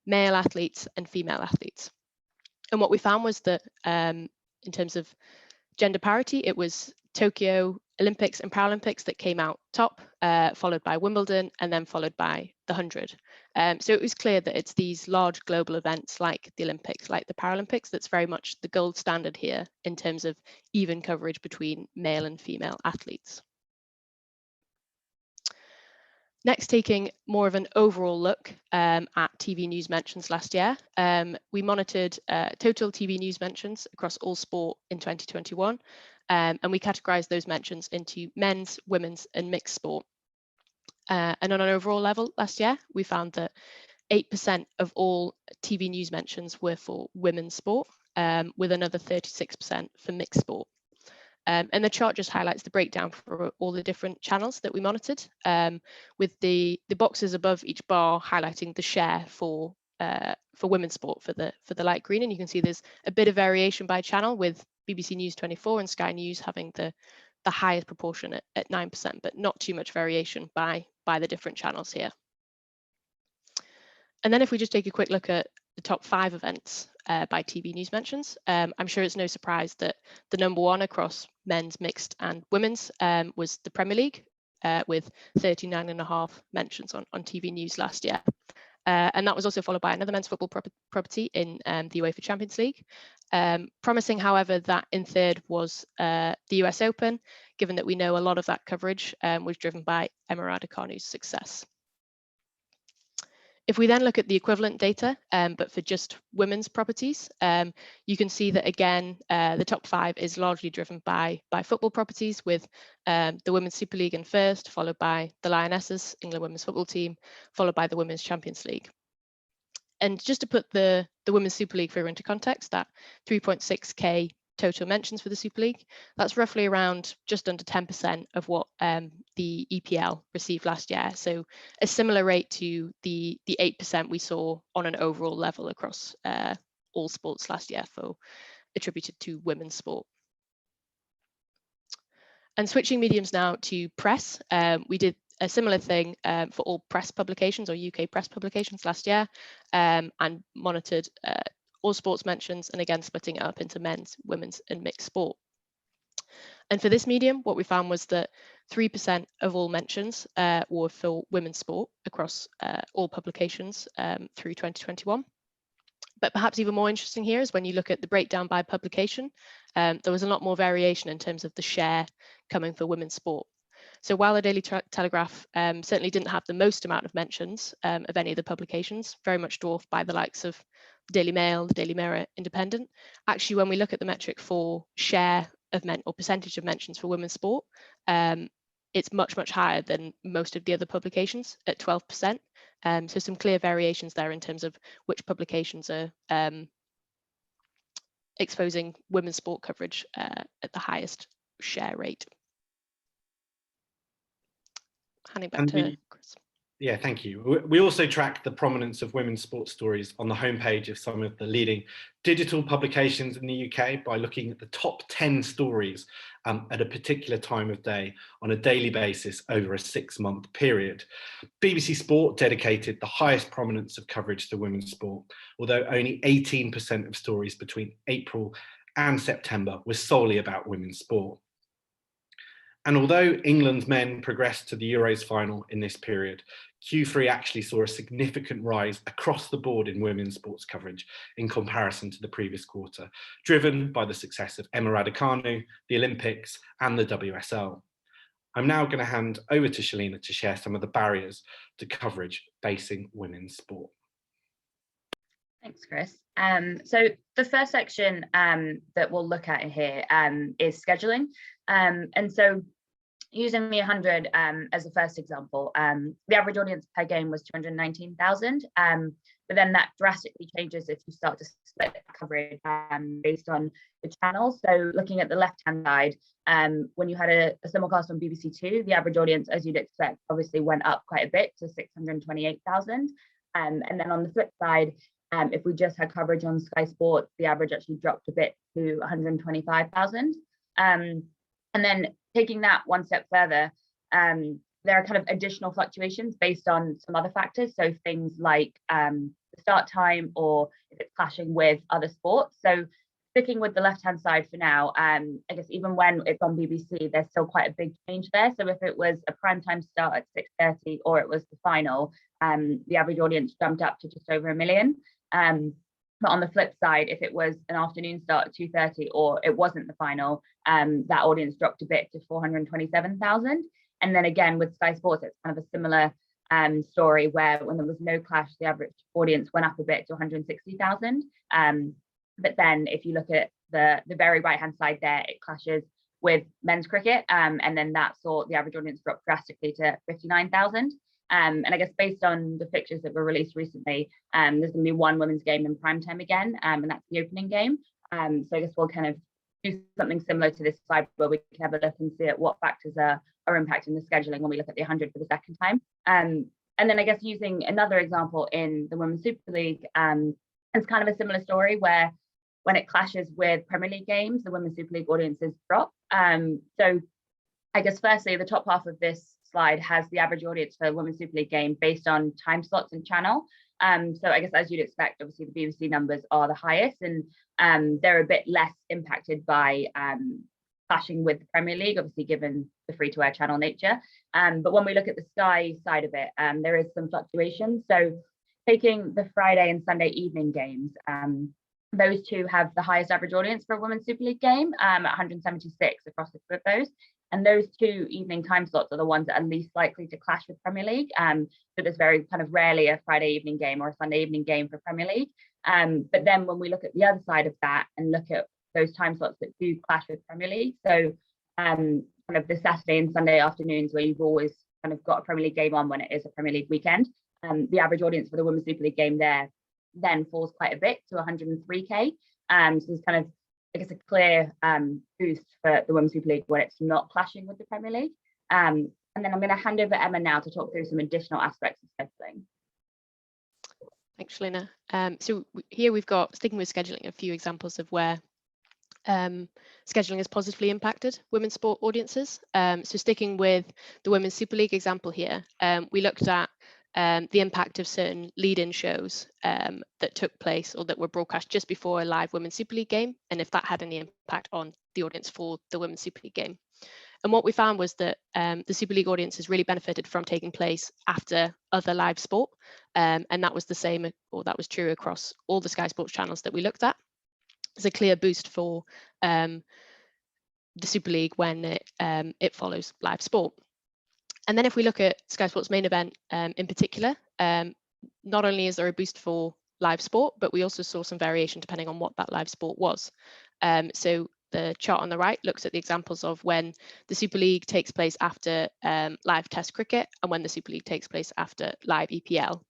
male athletes and female athletes. And what we found was that in terms of gender parity, it was Tokyo Olympics and Paralympics that came out top, followed by Wimbledon, and then followed by the 100. So it was clear that it's these large global events like the Olympics, like the Paralympics, that's very much the gold standard here in terms of even coverage between male and female athletes. Next, taking more of an overall look at TV news mentions last year, we monitored total TV news mentions across all sport in 2021, and we categorized those mentions into men's, women's, and mixed sport. And on an overall level last year, we found that 8% of all TV news mentions were for women's sport, with another 36% for mixed sport. And the chart just highlights the breakdown for all the different channels that we monitored, with the boxes above each bar highlighting the share for women's sport for the light green. And you can see there's a bit of variation by channel, with BBC News 24 and Sky News having the highest proportion at 9%, but not too much variation by the different channels here. And then if we just take a quick look at the top 5 events by TV news mentions, I'm sure it's no surprise that the number 1 across men's, mixed and women's was the Premier League, with 39.5 mentions on TV news last year. And that was also followed by another men's football property in the UEFA Champions League. Promising, however, that in third was the US Open, given that we know a lot of that coverage was driven by Emma Raducanu's success. If we then look at the equivalent data, but for just women's properties, you can see that again, the top 5 is largely driven by football properties, with the Women's Super League in first, followed by the Lionesses, England women's football team, followed by the Women's Champions League. And just to put the Women's Super League figure into context, that 3.6k total mentions for the Super League, that's roughly around just under 10% of what the EPL received last year. So a similar rate to the 8% we saw on an overall level across all sports last year for attributed to women's sport. And switching mediums now to press, we did a similar thing for all press publications or UK press publications last year, and monitored all sports mentions, and again splitting it up into men's, women's and mixed sport. And for this medium, what we found was that 3% of all mentions were for women's sport across all publications through 2021. But perhaps even more interesting here is when you look at the breakdown by publication, there was a lot more variation in terms of the share coming for women's sport. So while the Daily Telegraph certainly didn't have the most amount of mentions of any of the publications, very much dwarfed by the likes of the Daily Mail, the Daily Mirror, Independent, actually when we look at the metric for share of or percentage of mentions for women's sport, it's much, much higher than most of the other publications at 12%. So some clear variations there in terms of which publications are exposing women's sport coverage at the highest share rate. Handing back to Chris. Yeah, thank you. We also track the prominence of women's sports stories on the homepage of some of the leading digital publications in the UK by looking at the top 10 stories at a particular time of day on a daily basis over a 6-month period. BBC Sport dedicated the highest prominence of coverage to women's sport, although only 18% of stories between April and September was solely about women's sport. And although England's men progressed to the Euros final in this period, Q3 actually saw a significant rise across the board in women's sports coverage in comparison to the previous quarter, driven by the success of Emma Raducanu, the Olympics, and the WSL. I'm now going to hand over to Shalina to share some of the barriers to coverage facing women's sport. Thanks, Chris. So the first section that we'll look at here is scheduling. And so using the 100 as the first example, the average audience per game was 219,000, but then that drastically changes if you start to split coverage based on the channels. So looking at the left-hand side, when you had a simulcast on BBC Two, the average audience, as you'd expect, obviously went up quite a bit to 628,000. And then on the flip side, if we just had coverage on Sky Sports, the average actually dropped a bit to 125,000. And then taking that one step further, there are kind of additional fluctuations based on some other factors. So things like the start time, or if it's clashing with other sports. So sticking with the left-hand side for now, I guess even when it's on BBC, there's still quite a big change there. So if it was a primetime start at 6:30 or it was the final, the average audience jumped up to just over 1 million. But on the flip side, if it was an afternoon start at 2:30 or it wasn't the final, that audience dropped a bit to 427,000. And then again, with Sky Sports, it's kind of a similar story where when there was no clash, the average audience went up a bit to 160,000. But then if you look at the very right-hand side there, it clashes with men's cricket. And then that saw the average audience drop drastically to 59,000. And I guess based on the fixtures that were released recently, there's going to be one women's game in primetime again, and that's the opening game. So I guess we'll kind of do something similar to this slide where we can have a look and see at what factors are impacting the scheduling when we look at the 100 for the second time. And then I guess using another example in the Women's Super League, it's kind of a similar story where when it clashes with Premier League games, the Women's Super League audiences drop. So I guess firstly, the top half of this slide has the average audience for the Women's Super League game based on time slots and channel. So I guess as you'd expect, obviously the BBC numbers are the highest, and they're a bit less impacted by clashing with the Premier League, obviously given the free-to-air channel nature. But when we look at the Sky side of it, there is some fluctuation. So taking the Friday and Sunday evening games, those two have the highest average audience for a Women's Super League game, at 176 across the two of those. And those two evening time slots are the ones that are least likely to clash with Premier League. So there's very kind of rarely a Friday evening game or a Sunday evening game for Premier League. But then when we look at the other side of that and look at those time slots that do clash with Premier League, so kind of the Saturday and Sunday afternoons where you've always kind of got a Premier League game on when it is a Premier League weekend, the average audience for the Women's Super League game there then falls quite a bit to 103k. So there's kind of, I guess, a clear boost for the Women's Super League when it's not clashing with the Premier League. And then I'm going to hand over Emma now to talk through some additional aspects of scheduling. Thanks, Shalina. So here we've got, sticking with scheduling, a few examples of where scheduling has positively impacted women's sport audiences. So sticking with the Women's Super League example here, we looked at the impact of certain lead-in shows that took place or that were broadcast just before a live Women's Super League game, and if that had any impact on the audience for the Women's Super League game. And what we found was that the Super League audiences really benefited from taking place after other live sport. And that was the same, or that was true across all the Sky Sports channels that we looked at. There's a clear boost for the Super League when it follows live sport. And then if we look at Sky Sports main event in particular, not only is there a boost for live sport, but we also saw some variation depending on what that live sport was. So the chart on the right looks at the examples of when the Super League takes place after live Test cricket and when the Super League takes place after live EPL.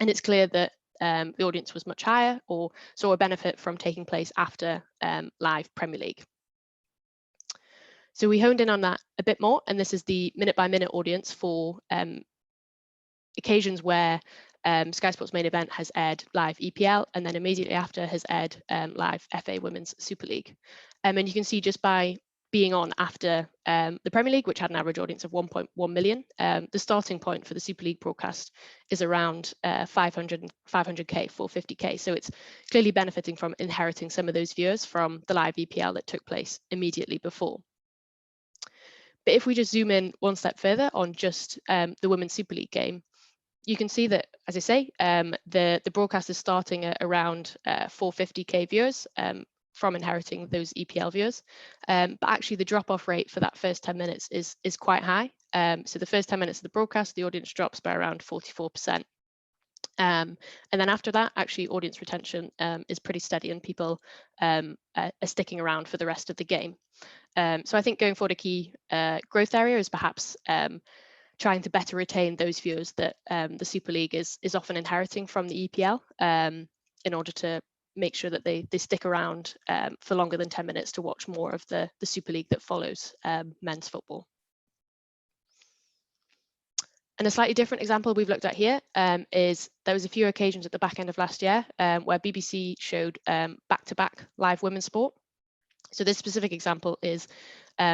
And it's clear that the audience was much higher or saw a benefit from taking place after live Premier League. So we honed in on that a bit more, and this is the minute-by-minute audience for occasions where Sky Sports main event has aired live EPL, and then immediately after has aired live FA Women's Super League. And you can see just by being on after the Premier League, which had an average audience of 1.1 million, the starting point for the Super League broadcast is around 500K, 450K. So it's clearly benefiting from inheriting some of those viewers from the live EPL that took place immediately before. But if we just zoom in one step further on just the Women's Super League game, you can see that, as I say, the broadcast is starting at around 450K viewers from inheriting those EPL viewers. But actually the drop-off rate for that first 10 minutes is quite high. So the first 10 minutes of the broadcast, the audience drops by around 44%. And then after that, actually audience retention is pretty steady and people are sticking around for the rest of the game. So I think going forward, a key growth area is perhaps trying to better retain those viewers that the Super League is often inheriting from the EPL in order to make sure that they stick around for longer than 10 minutes to watch more of the Super League that follows men's football. And a slightly different example we've looked at here is there was a few occasions at the back end of last year where BBC showed back-to-back live women's sport. So this specific example is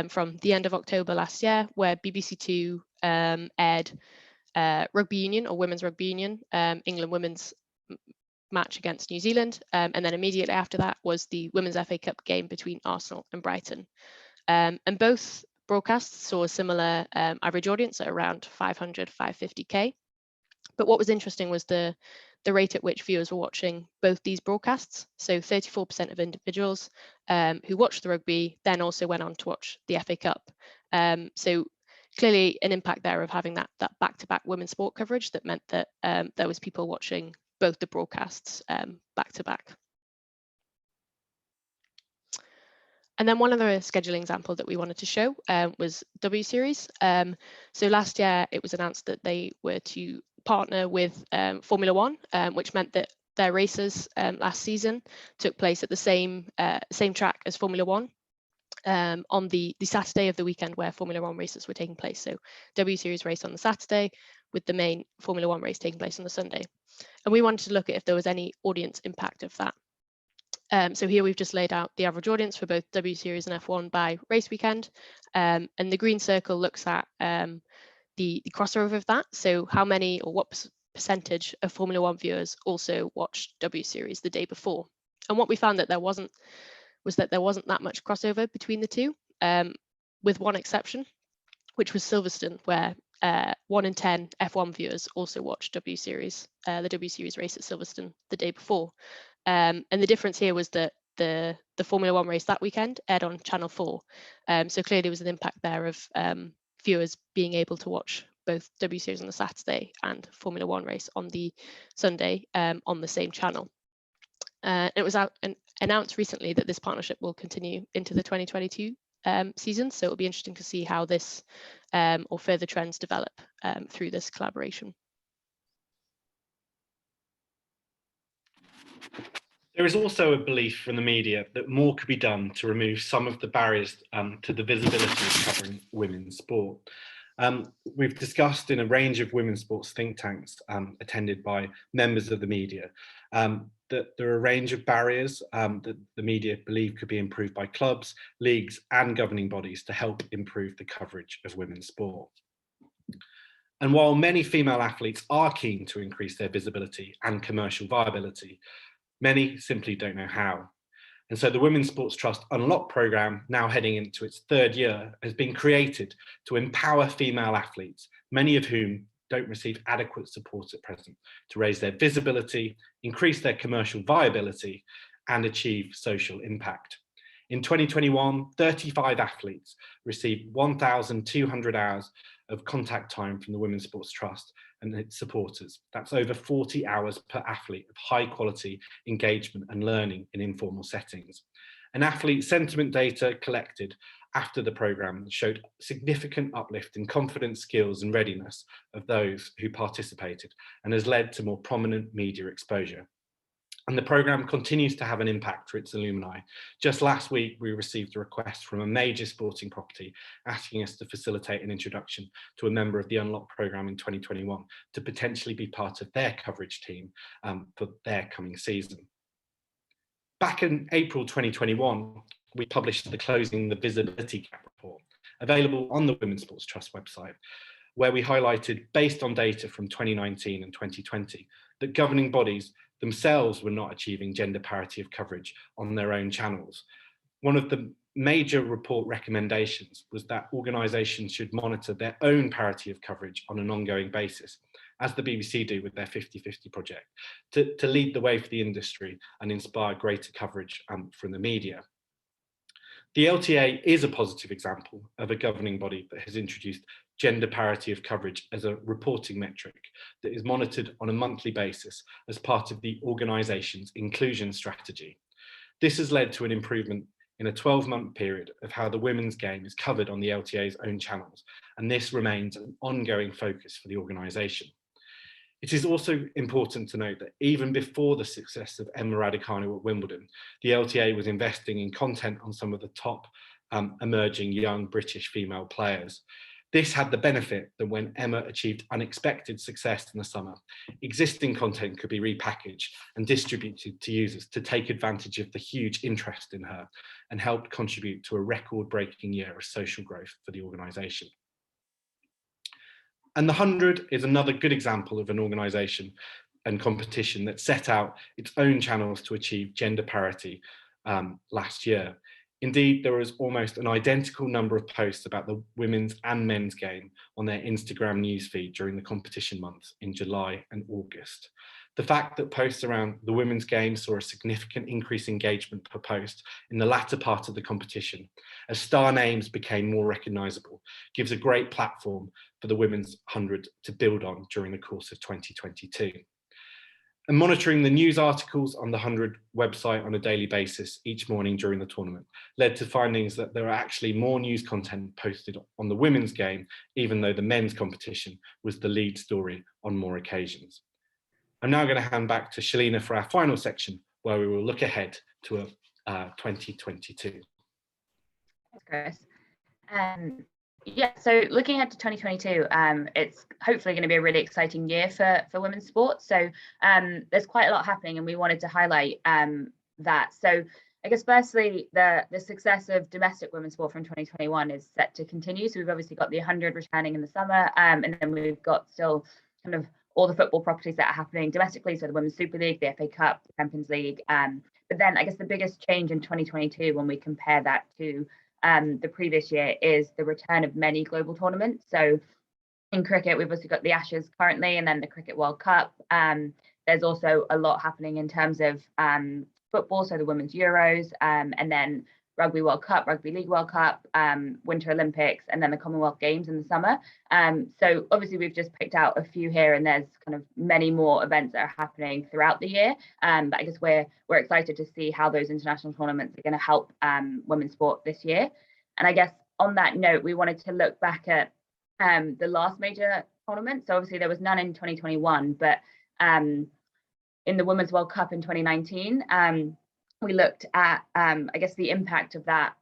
from the end of October last year, where BBC Two aired rugby union or women's rugby union, England women's match against New Zealand. And then immediately after that was the Women's FA Cup game between Arsenal and Brighton. And both broadcasts saw a similar average audience at around 500, 550K. But what was interesting was the rate at which viewers were watching both these broadcasts. So 34% of individuals who watched the rugby then also went on to watch the FA Cup. So clearly an impact there of having that back-to-back women's sport coverage that meant that there was people watching both the broadcasts back-to-back. And then one other scheduling example that we wanted to show was W Series. So last year it was announced that they were to partner with Formula One, which meant that their races last season took place at the same track as Formula One on the Saturday of the weekend where Formula One races were taking place. So W Series race on the Saturday with the main Formula One race taking place on the Sunday. And we wanted to look at if there was any audience impact of that. So here we've just laid out the average audience for both W Series and F1 by race weekend. And the green circle looks at the crossover of that. So how many or what percentage of Formula One viewers also watched W Series the day before? And what we found that there wasn't that much crossover between the two, with one exception, which was Silverstone, where 1 in 10 F1 viewers also watched W Series, the W Series race at Silverstone the day before. And the difference here was that the Formula One race that weekend aired on Channel 4. So clearly there was an impact there of viewers being able to watch both W Series on the Saturday and Formula One race on the Sunday on the same channel. It was announced recently that this partnership will continue into the 2022 season. So it'll be interesting to see how this or further trends develop through this collaboration. There is also a belief from the media that more could be done to remove some of the barriers to the visibility of covering women's sport. We've discussed in a range of women's sports think tanks attended by members of the media that there are a range of barriers that the media believe could be improved by clubs, leagues and governing bodies to help improve the coverage of women's sport. And while many female athletes are keen to increase their visibility and commercial viability, many simply don't know how. And so the Women's Sports Trust Unlock programme, now heading into its 3rd year, has been created to empower female athletes, many of whom don't receive adequate support at present, to raise their visibility, increase their commercial viability, and achieve social impact. In 2021, 35 athletes received 1,200 hours of contact time from the Women's Sports Trust and its supporters. That's over 40 hours per athlete of high quality engagement and learning in informal settings. And athlete sentiment data collected after the programme showed significant uplift in confidence, skills and readiness of those who participated, and has led to more prominent media exposure. And the programme continues to have an impact for its alumni. Just last week, we received a request from a major sporting property asking us to facilitate an introduction to a member of the Unlock programme in 2021 to potentially be part of their coverage team for their coming season. Back in April 2021, we published the Closing the Visibility Gap report, available on the Women's Sports Trust website, where we highlighted, based on data from 2019 and 2020, that governing bodies themselves were not achieving gender parity of coverage on their own channels. One of the major report recommendations was that organisations should monitor their own parity of coverage on an ongoing basis, as the BBC do with their 50-50 project, to lead the way for the industry and inspire greater coverage from the media. The LTA is a positive example of a governing body that has introduced gender parity of coverage as a reporting metric that is monitored on a monthly basis as part of the organisation's inclusion strategy. This has led to an improvement in a 12-month period of how the women's game is covered on the LTA's own channels, and this remains an ongoing focus for the organisation. It is also important to note that even before the success of Emma Raducanu at Wimbledon, the LTA was investing in content on some of the top emerging young British female players. This had the benefit that when Emma achieved unexpected success in the summer, existing content could be repackaged and distributed to users to take advantage of the huge interest in her, and helped contribute to a record-breaking year of social growth for the organisation. And the 100 is another good example of an organisation and competition that set out its own channels to achieve gender parity last year. Indeed, there was almost an identical number of posts about the women's and men's game on their Instagram newsfeed during the competition months in July and August. The fact that posts around the women's game saw a significant increase in engagement per post in the latter part of the competition, as star names became more recognisable, gives a great platform for the Women's 100 to build on during the course of 2022. And monitoring the news articles on the 100 website on a daily basis each morning during the tournament led to findings that there are actually more news content posted on the women's game, even though the men's competition was the lead story on more occasions. I'm now going to hand back to Shalina for our final section, where we will look ahead to 2022. Thanks, Chris. Yeah, so looking ahead to 2022, it's hopefully going to be a really exciting year for women's sports. So there's quite a lot happening, and we wanted to highlight that. So I guess firstly, the success of domestic women's sport from 2021 is set to continue. So we've obviously got the 100 returning in the summer, and then we've got still kind of all the football properties that are happening domestically, so the Women's Super League, the FA Cup, the Champions League. But then I guess the biggest change in 2022, when we compare that to the previous year, is the return of many global tournaments. So in cricket, we've also got the Ashes currently, and then the Cricket World Cup. There's also a lot happening in terms of football, so the Women's Euros, and then Rugby World Cup, Rugby League World Cup, Winter Olympics, and then the Commonwealth Games in the summer. So obviously we've just picked out a few here, and there's kind of many more events that are happening throughout the year. But I guess we're excited to see how those international tournaments are going to help women's sport this year. And I guess on that note, we wanted to look back at the last major tournament. So obviously there was none in 2021, but in the Women's World Cup in 2019, we looked at, I guess, the impact of that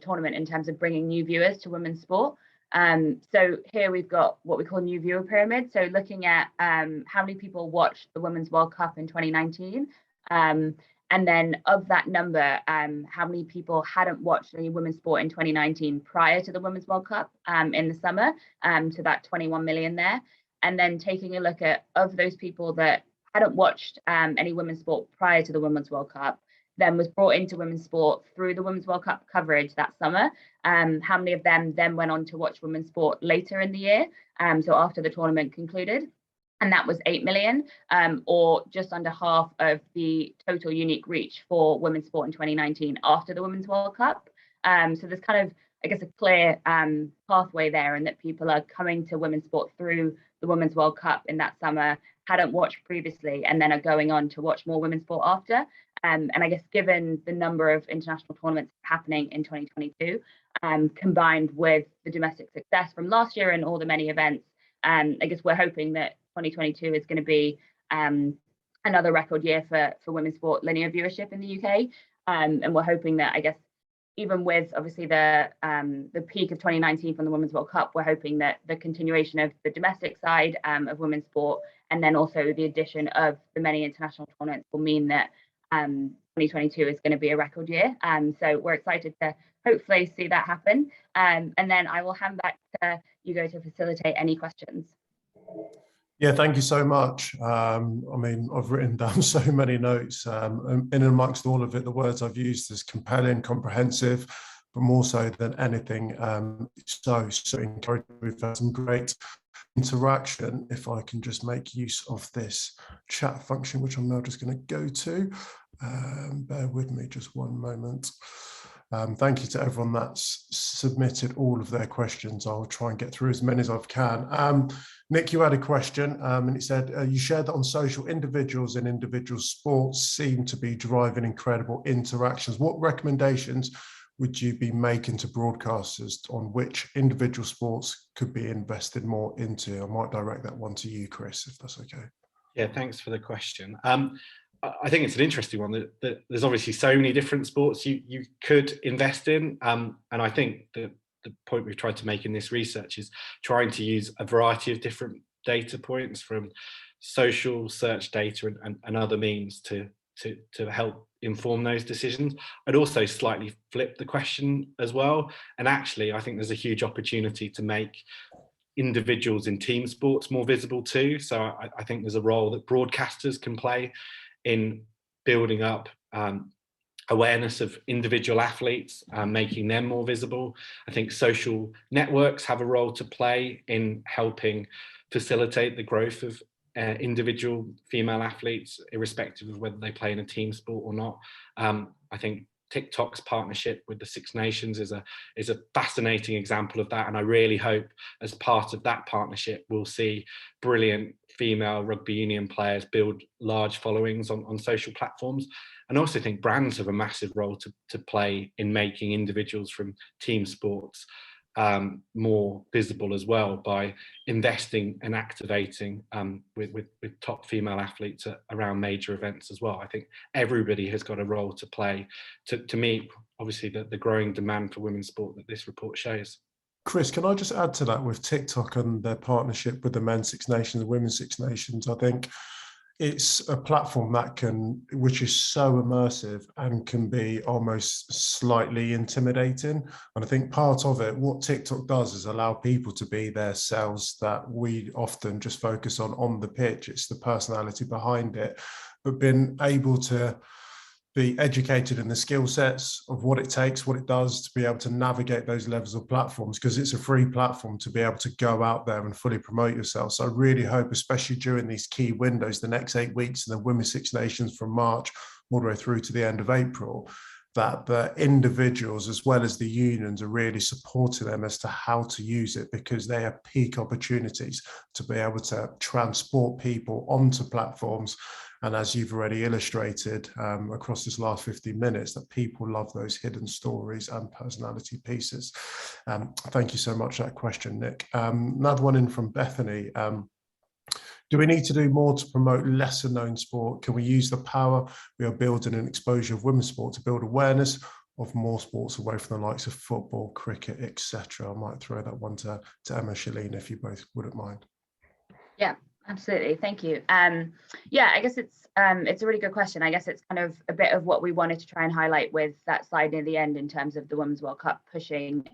tournament in terms of bringing new viewers to women's sport. So here we've got what we call new viewer pyramid. So looking at how many people watched the Women's World Cup in 2019, and then of that number, how many people hadn't watched any women's sport in 2019 prior to the Women's World Cup in the summer, to that 21 million there. And then taking a look at, of those people that hadn't watched any women's sport prior to the Women's World Cup, then was brought into women's sport through the Women's World Cup coverage that summer. How many of them then went on to watch women's sport later in the year, so after the tournament concluded? And that was 8 million, or just under half of the total unique reach for women's sport in 2019 after the Women's World Cup. So there's kind of, I guess, a clear pathway there, and that people are coming to women's sport through the Women's World Cup in that summer, hadn't watched previously, and then are going on to watch more women's sport after. And I guess given the number of international tournaments happening in 2022, combined with the domestic success from last year and all the many events, I guess we're hoping that 2022 is going to be another record year for women's sport linear viewership in the UK. And we're hoping that, I guess, even with obviously the peak of 2019 from the Women's World Cup, we're hoping that the continuation of the domestic side of women's sport, and then also the addition of the many international tournaments, will mean that 2022 is going to be a record year. So we're excited to hopefully see that happen. And then I will hand back to Hugo to facilitate any questions. Yeah, thank you so much. I mean, I've written down so many notes, and in amongst all of it, the words I've used is compelling, comprehensive, but more so than anything, so encouraging. We've had some great interaction. If I can just make use of this chat function, which I'm now just going to go to. Bear with me just one moment. Thank you to everyone that's submitted all of their questions. I'll try and get through as many as I can. Nick, you had a question, and it said, you shared that on social, individuals in individual sports seem to be driving incredible interactions. What recommendations would you be making to broadcasters on which individual sports could be invested more into? I might direct that one to you, Chris, if that's okay. Yeah, thanks for the question. I think it's an interesting one. That there's obviously so many different sports you could invest in, and I think the point we've tried to make in this research is trying to use a variety of different data points from social, search data, and other means to help inform those decisions. I'd also slightly flip the question as well, and actually I think there's a huge opportunity to make individuals in team sports more visible too. So I think there's a role that broadcasters can play in building up awareness of individual athletes, making them more visible. I think social networks have a role to play in helping facilitate the growth of individual female athletes, irrespective of whether they play in a team sport or not. I think TikTok's partnership with the Six Nations is a fascinating example of that, and I really hope as part of that partnership we'll see brilliant female rugby union players build large followings on social platforms. And I also think brands have a massive role to play in making individuals from team sports more visible as well, by investing and activating with top female athletes around major events as well. I think everybody has got a role to play to meet obviously the growing demand for women's sport that this report shows. Chris, can I just add to that with TikTok and their partnership with the Men's Six Nations and Women's Six Nations? I think it's a platform which is so immersive and can be almost slightly intimidating. And I think part of it, what TikTok does is allow people to be their selves that we often just focus on the pitch. It's the personality behind it, but being able to be educated in the skill sets of what it takes, what it does to be able to navigate those levels of platforms, because it's a free platform to be able to go out there and fully promote yourself. So I really hope, especially during these key windows, the next 8 weeks and the Women's Six Nations from March all the way through to the end of April, that the individuals as well as the unions are really supporting them as to how to use it, because they are peak opportunities to be able to transport people onto platforms. And as you've already illustrated across this last 15 minutes, that people love those hidden stories and personality pieces. Thank you so much for that question, Nick. Another one in from Bethany. Do we need to do more to promote lesser known sport? Can we use the power we are building and exposure of women's sport to build awareness of more sports away from the likes of football, cricket, etc.? I might throw that one to Emma, Shalene, if you both wouldn't mind. Yeah. Absolutely, thank you. Yeah, I guess it's a really good question. I guess it's kind of a bit of what we wanted to try and highlight with that slide near the end in terms of the Women's World Cup pushing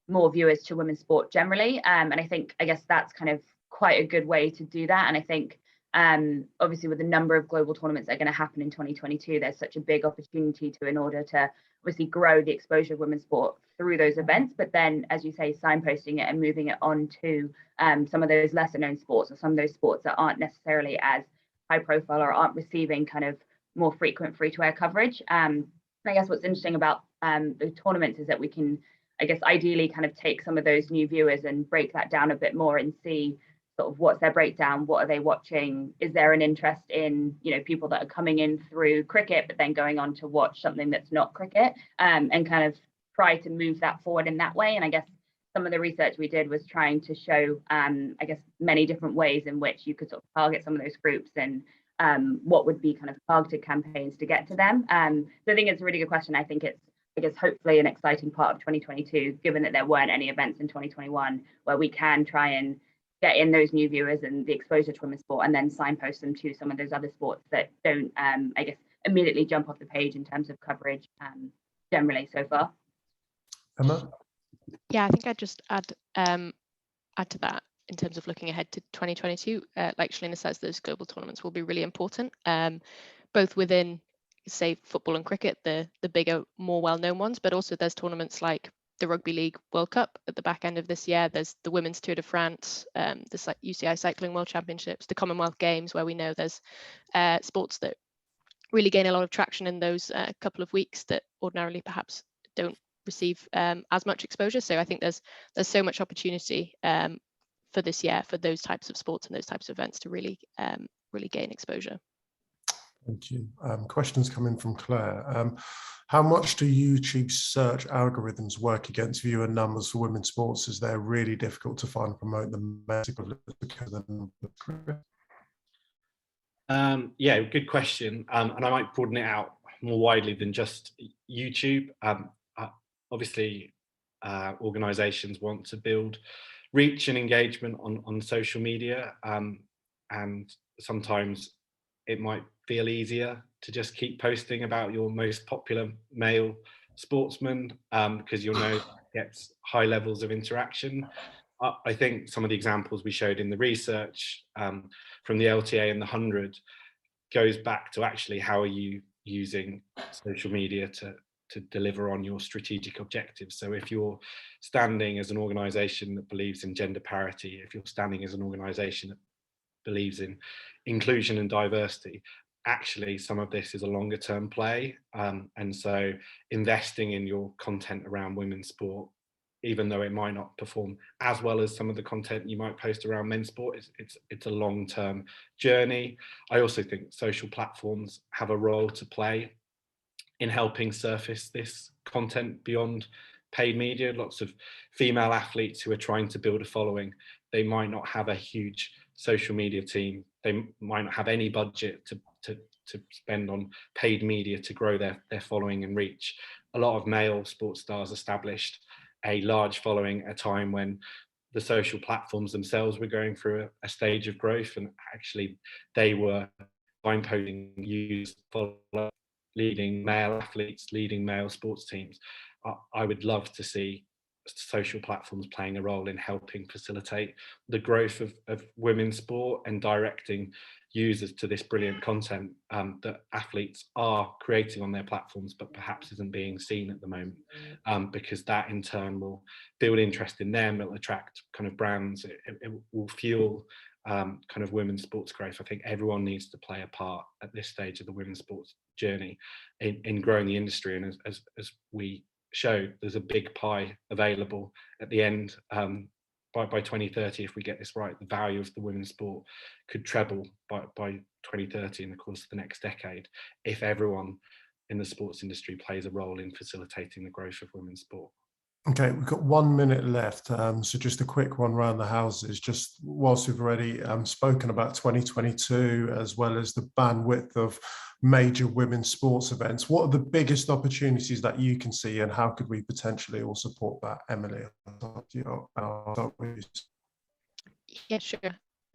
more viewers to women's sport generally. And I guess that's kind of quite a good way to do that. And I think Obviously, with the number of global tournaments that are going to happen in 2022, there's such a big opportunity in order to obviously grow the exposure of women's sport through those events. But then, as you say, signposting it and moving it on to some of those lesser known sports, or some of those sports that aren't necessarily as high profile or aren't receiving kind of more frequent free to air coverage. I guess what's interesting about the tournaments is that we can, I guess, ideally kind of take some of those new viewers and break that down a bit more and see sort of what's their breakdown, what are they watching, is there an interest in, you know, people that are coming in through cricket but then going on to watch something that's not cricket, and kind of try to move that forward in that way. And I guess some of the research we did was trying to show, I guess, many different ways in which you could sort of target some of those groups, and what would be kind of targeted campaigns to get to them. So I think it's a really good question. I think it's, I guess, hopefully an exciting part of 2022, given that there weren't any events in 2021, where we can try and get in those new viewers and the exposure to women's sport, and then signpost them to some of those other sports that don't, I guess, immediately jump off the page in terms of coverage generally so far. Emma? Yeah, I think I'd just add to that in terms of looking ahead to 2022. Like Shalina says, those global tournaments will be really important, both within, say, football and cricket, the bigger, more well-known ones, but also there's tournaments like the Rugby League World Cup at the back end of this year. There's the Women's Tour de France, the UCI Cycling World Championships, the Commonwealth Games, where we know there's sports that really gain a lot of traction in those couple of weeks that ordinarily perhaps don't receive as much exposure. So I think there's so much opportunity for this year for those types of sports and those types of events to really gain exposure. Thank you. Questions coming from Claire. How much do YouTube search algorithms work against viewer numbers for women's sports, as they're really difficult to find and promote the message because of the Yeah, good question. And I might broaden it out more widely than just YouTube. Obviously, organisations want to build reach and engagement on social media, and sometimes it might feel easier to just keep posting about your most popular male sportsman, because you'll know it gets high levels of interaction. I think some of the examples we showed in the research from the LTA and the 100 goes back to actually how are you using social media to deliver on your strategic objectives. So if you're standing as an organisation that believes in gender parity, if you're standing as an organisation that believes in inclusion and diversity, actually some of this is a longer term play, and so investing in your content around women's sport, even though it might not perform as well as some of the content you might post around men's sport, it's a long-term journey. I also think social platforms have a role to play in helping surface this content beyond paid media. Lots of female athletes who are trying to build a following, they might not have a huge social media team, they might not have any budget to spend on paid media to grow their following and reach. A lot of male sports stars established a large following at a time when the social platforms themselves were going through a stage of growth, and actually they were signposting used leading male athletes, leading male sports teams. I would love to see social platforms playing a role in helping facilitate the growth of women's sport and directing users to this brilliant content that athletes are creating on their platforms, but perhaps isn't being seen at the moment, because that in turn will build interest in them, it'll attract kind of brands, it will fuel kind of women's sports growth. I think everyone needs to play a part at this stage of the women's sports journey in growing the industry, and as we showed, there's a big pie available at the end. By 2030, if we get this right, the value of the women's sport could treble by 2030 in the course of the next decade, if everyone in the sports industry plays a role in facilitating the growth of women's sport. Okay, we've got 1 minute left, so just a quick one around the houses. Just whilst we've already spoken about 2022, as well as the bandwidth of major women's sports events, what are the biggest opportunities that you can see, and how could we potentially all support that? Emily, I'll start with you. Yeah, sure.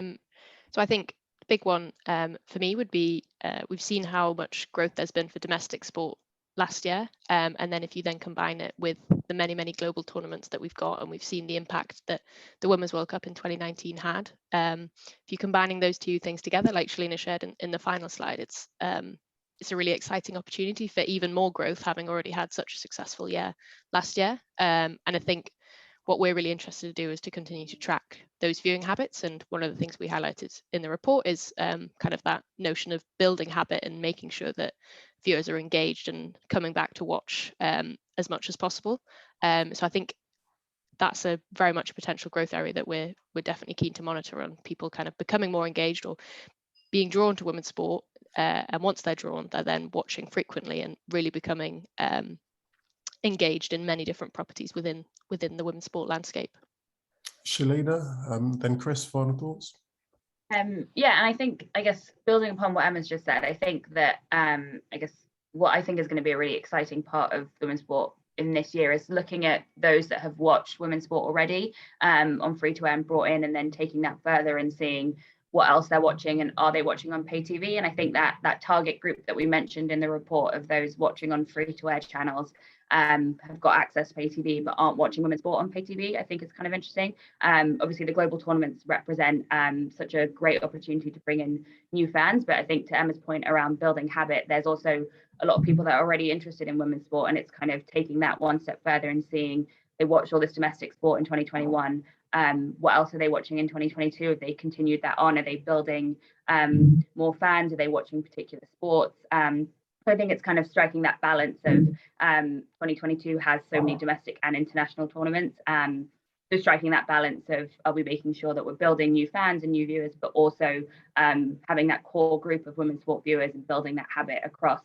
So I think the big one for me would be, we've seen how much growth there's been for domestic sport last year. And then if you then combine it with the many global tournaments that we've got, and we've seen the impact that the Women's World Cup in 2019 had, if you're combining those two things together, like Shalina shared in the final slide, it's a really exciting opportunity for even more growth, having already had such a successful year last year. And I think what we're really interested to do is to continue to track those viewing habits. And one of the things we highlighted in the report is kind of that notion of building habit and making sure that viewers are engaged and coming back to watch as much as possible. So I think that's a very much a potential growth area that we're definitely keen to monitor on, people kind of becoming more engaged or being drawn to women's sport. And once they're drawn, they're then watching frequently and really becoming engaged in many different properties within the women's sport landscape. Shalina, then Chris, final thoughts? Yeah, and I guess building upon what Emma's just said, I think that I guess what I think is going to be a really exciting part of women's sport in this year is looking at those that have watched women's sport already on free to air and brought in, and then taking that further and seeing what else they're watching and are they watching on pay TV. And I think that target group that we mentioned in the report of those watching on free to air channels have got access to pay TV but aren't watching women's sport on pay TV, I think is kind of interesting. Obviously the global tournaments represent such a great opportunity to bring in new fans, but I think to Emma's point around building habit, there's also a lot of people that are already interested in women's sport, and it's kind of taking that one step further and seeing they watched all this domestic sport in 2021. What else are they watching in 2022? Have they continued that on? Are they building more fans? Are they watching particular sports? So I think it's kind of striking that balance of 2022 has so many domestic and international tournaments. So striking that balance of, are we making sure that we're building new fans and new viewers, but also having that core group of women's sport viewers and building that habit across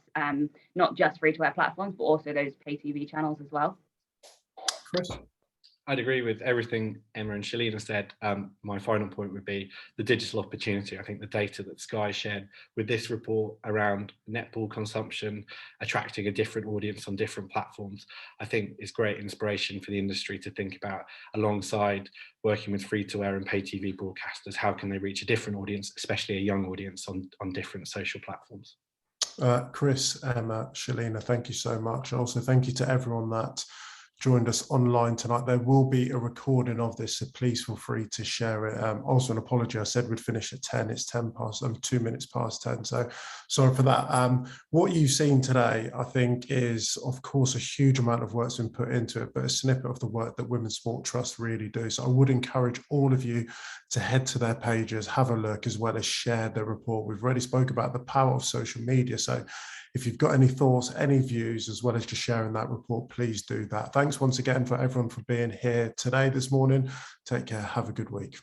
not just free-to-air platforms, but also those pay TV channels as well. Chris? I'd agree with everything Emma and Shalina said. My final point would be the digital opportunity. I think the data that Sky shared with this report around netball consumption, attracting a different audience on different platforms, I think is great inspiration for the industry to think about, alongside working with free-to-air and pay TV broadcasters. How can they reach a different audience, especially a young audience on different social platforms? Chris, Emma, Shalina, thank you so much. Also, thank you to everyone that joined us online tonight. There will be a recording of this, so please feel free to share it. Also, an apology, I said we'd finish at 10. It's 10 past, 2 minutes past 10, so sorry for that. What you've seen today, I think, is of course a huge amount of work's been put into it, but a snippet of the work that Women's Sport Trust really do. So I would encourage all of you to head to their pages, have a look, as well as share the report. We've already spoke about the power of social media, so if you've got any thoughts, any views, as well as just sharing that report, please do that. Thanks once again for everyone for being here today, this morning. Take care. Have a good week.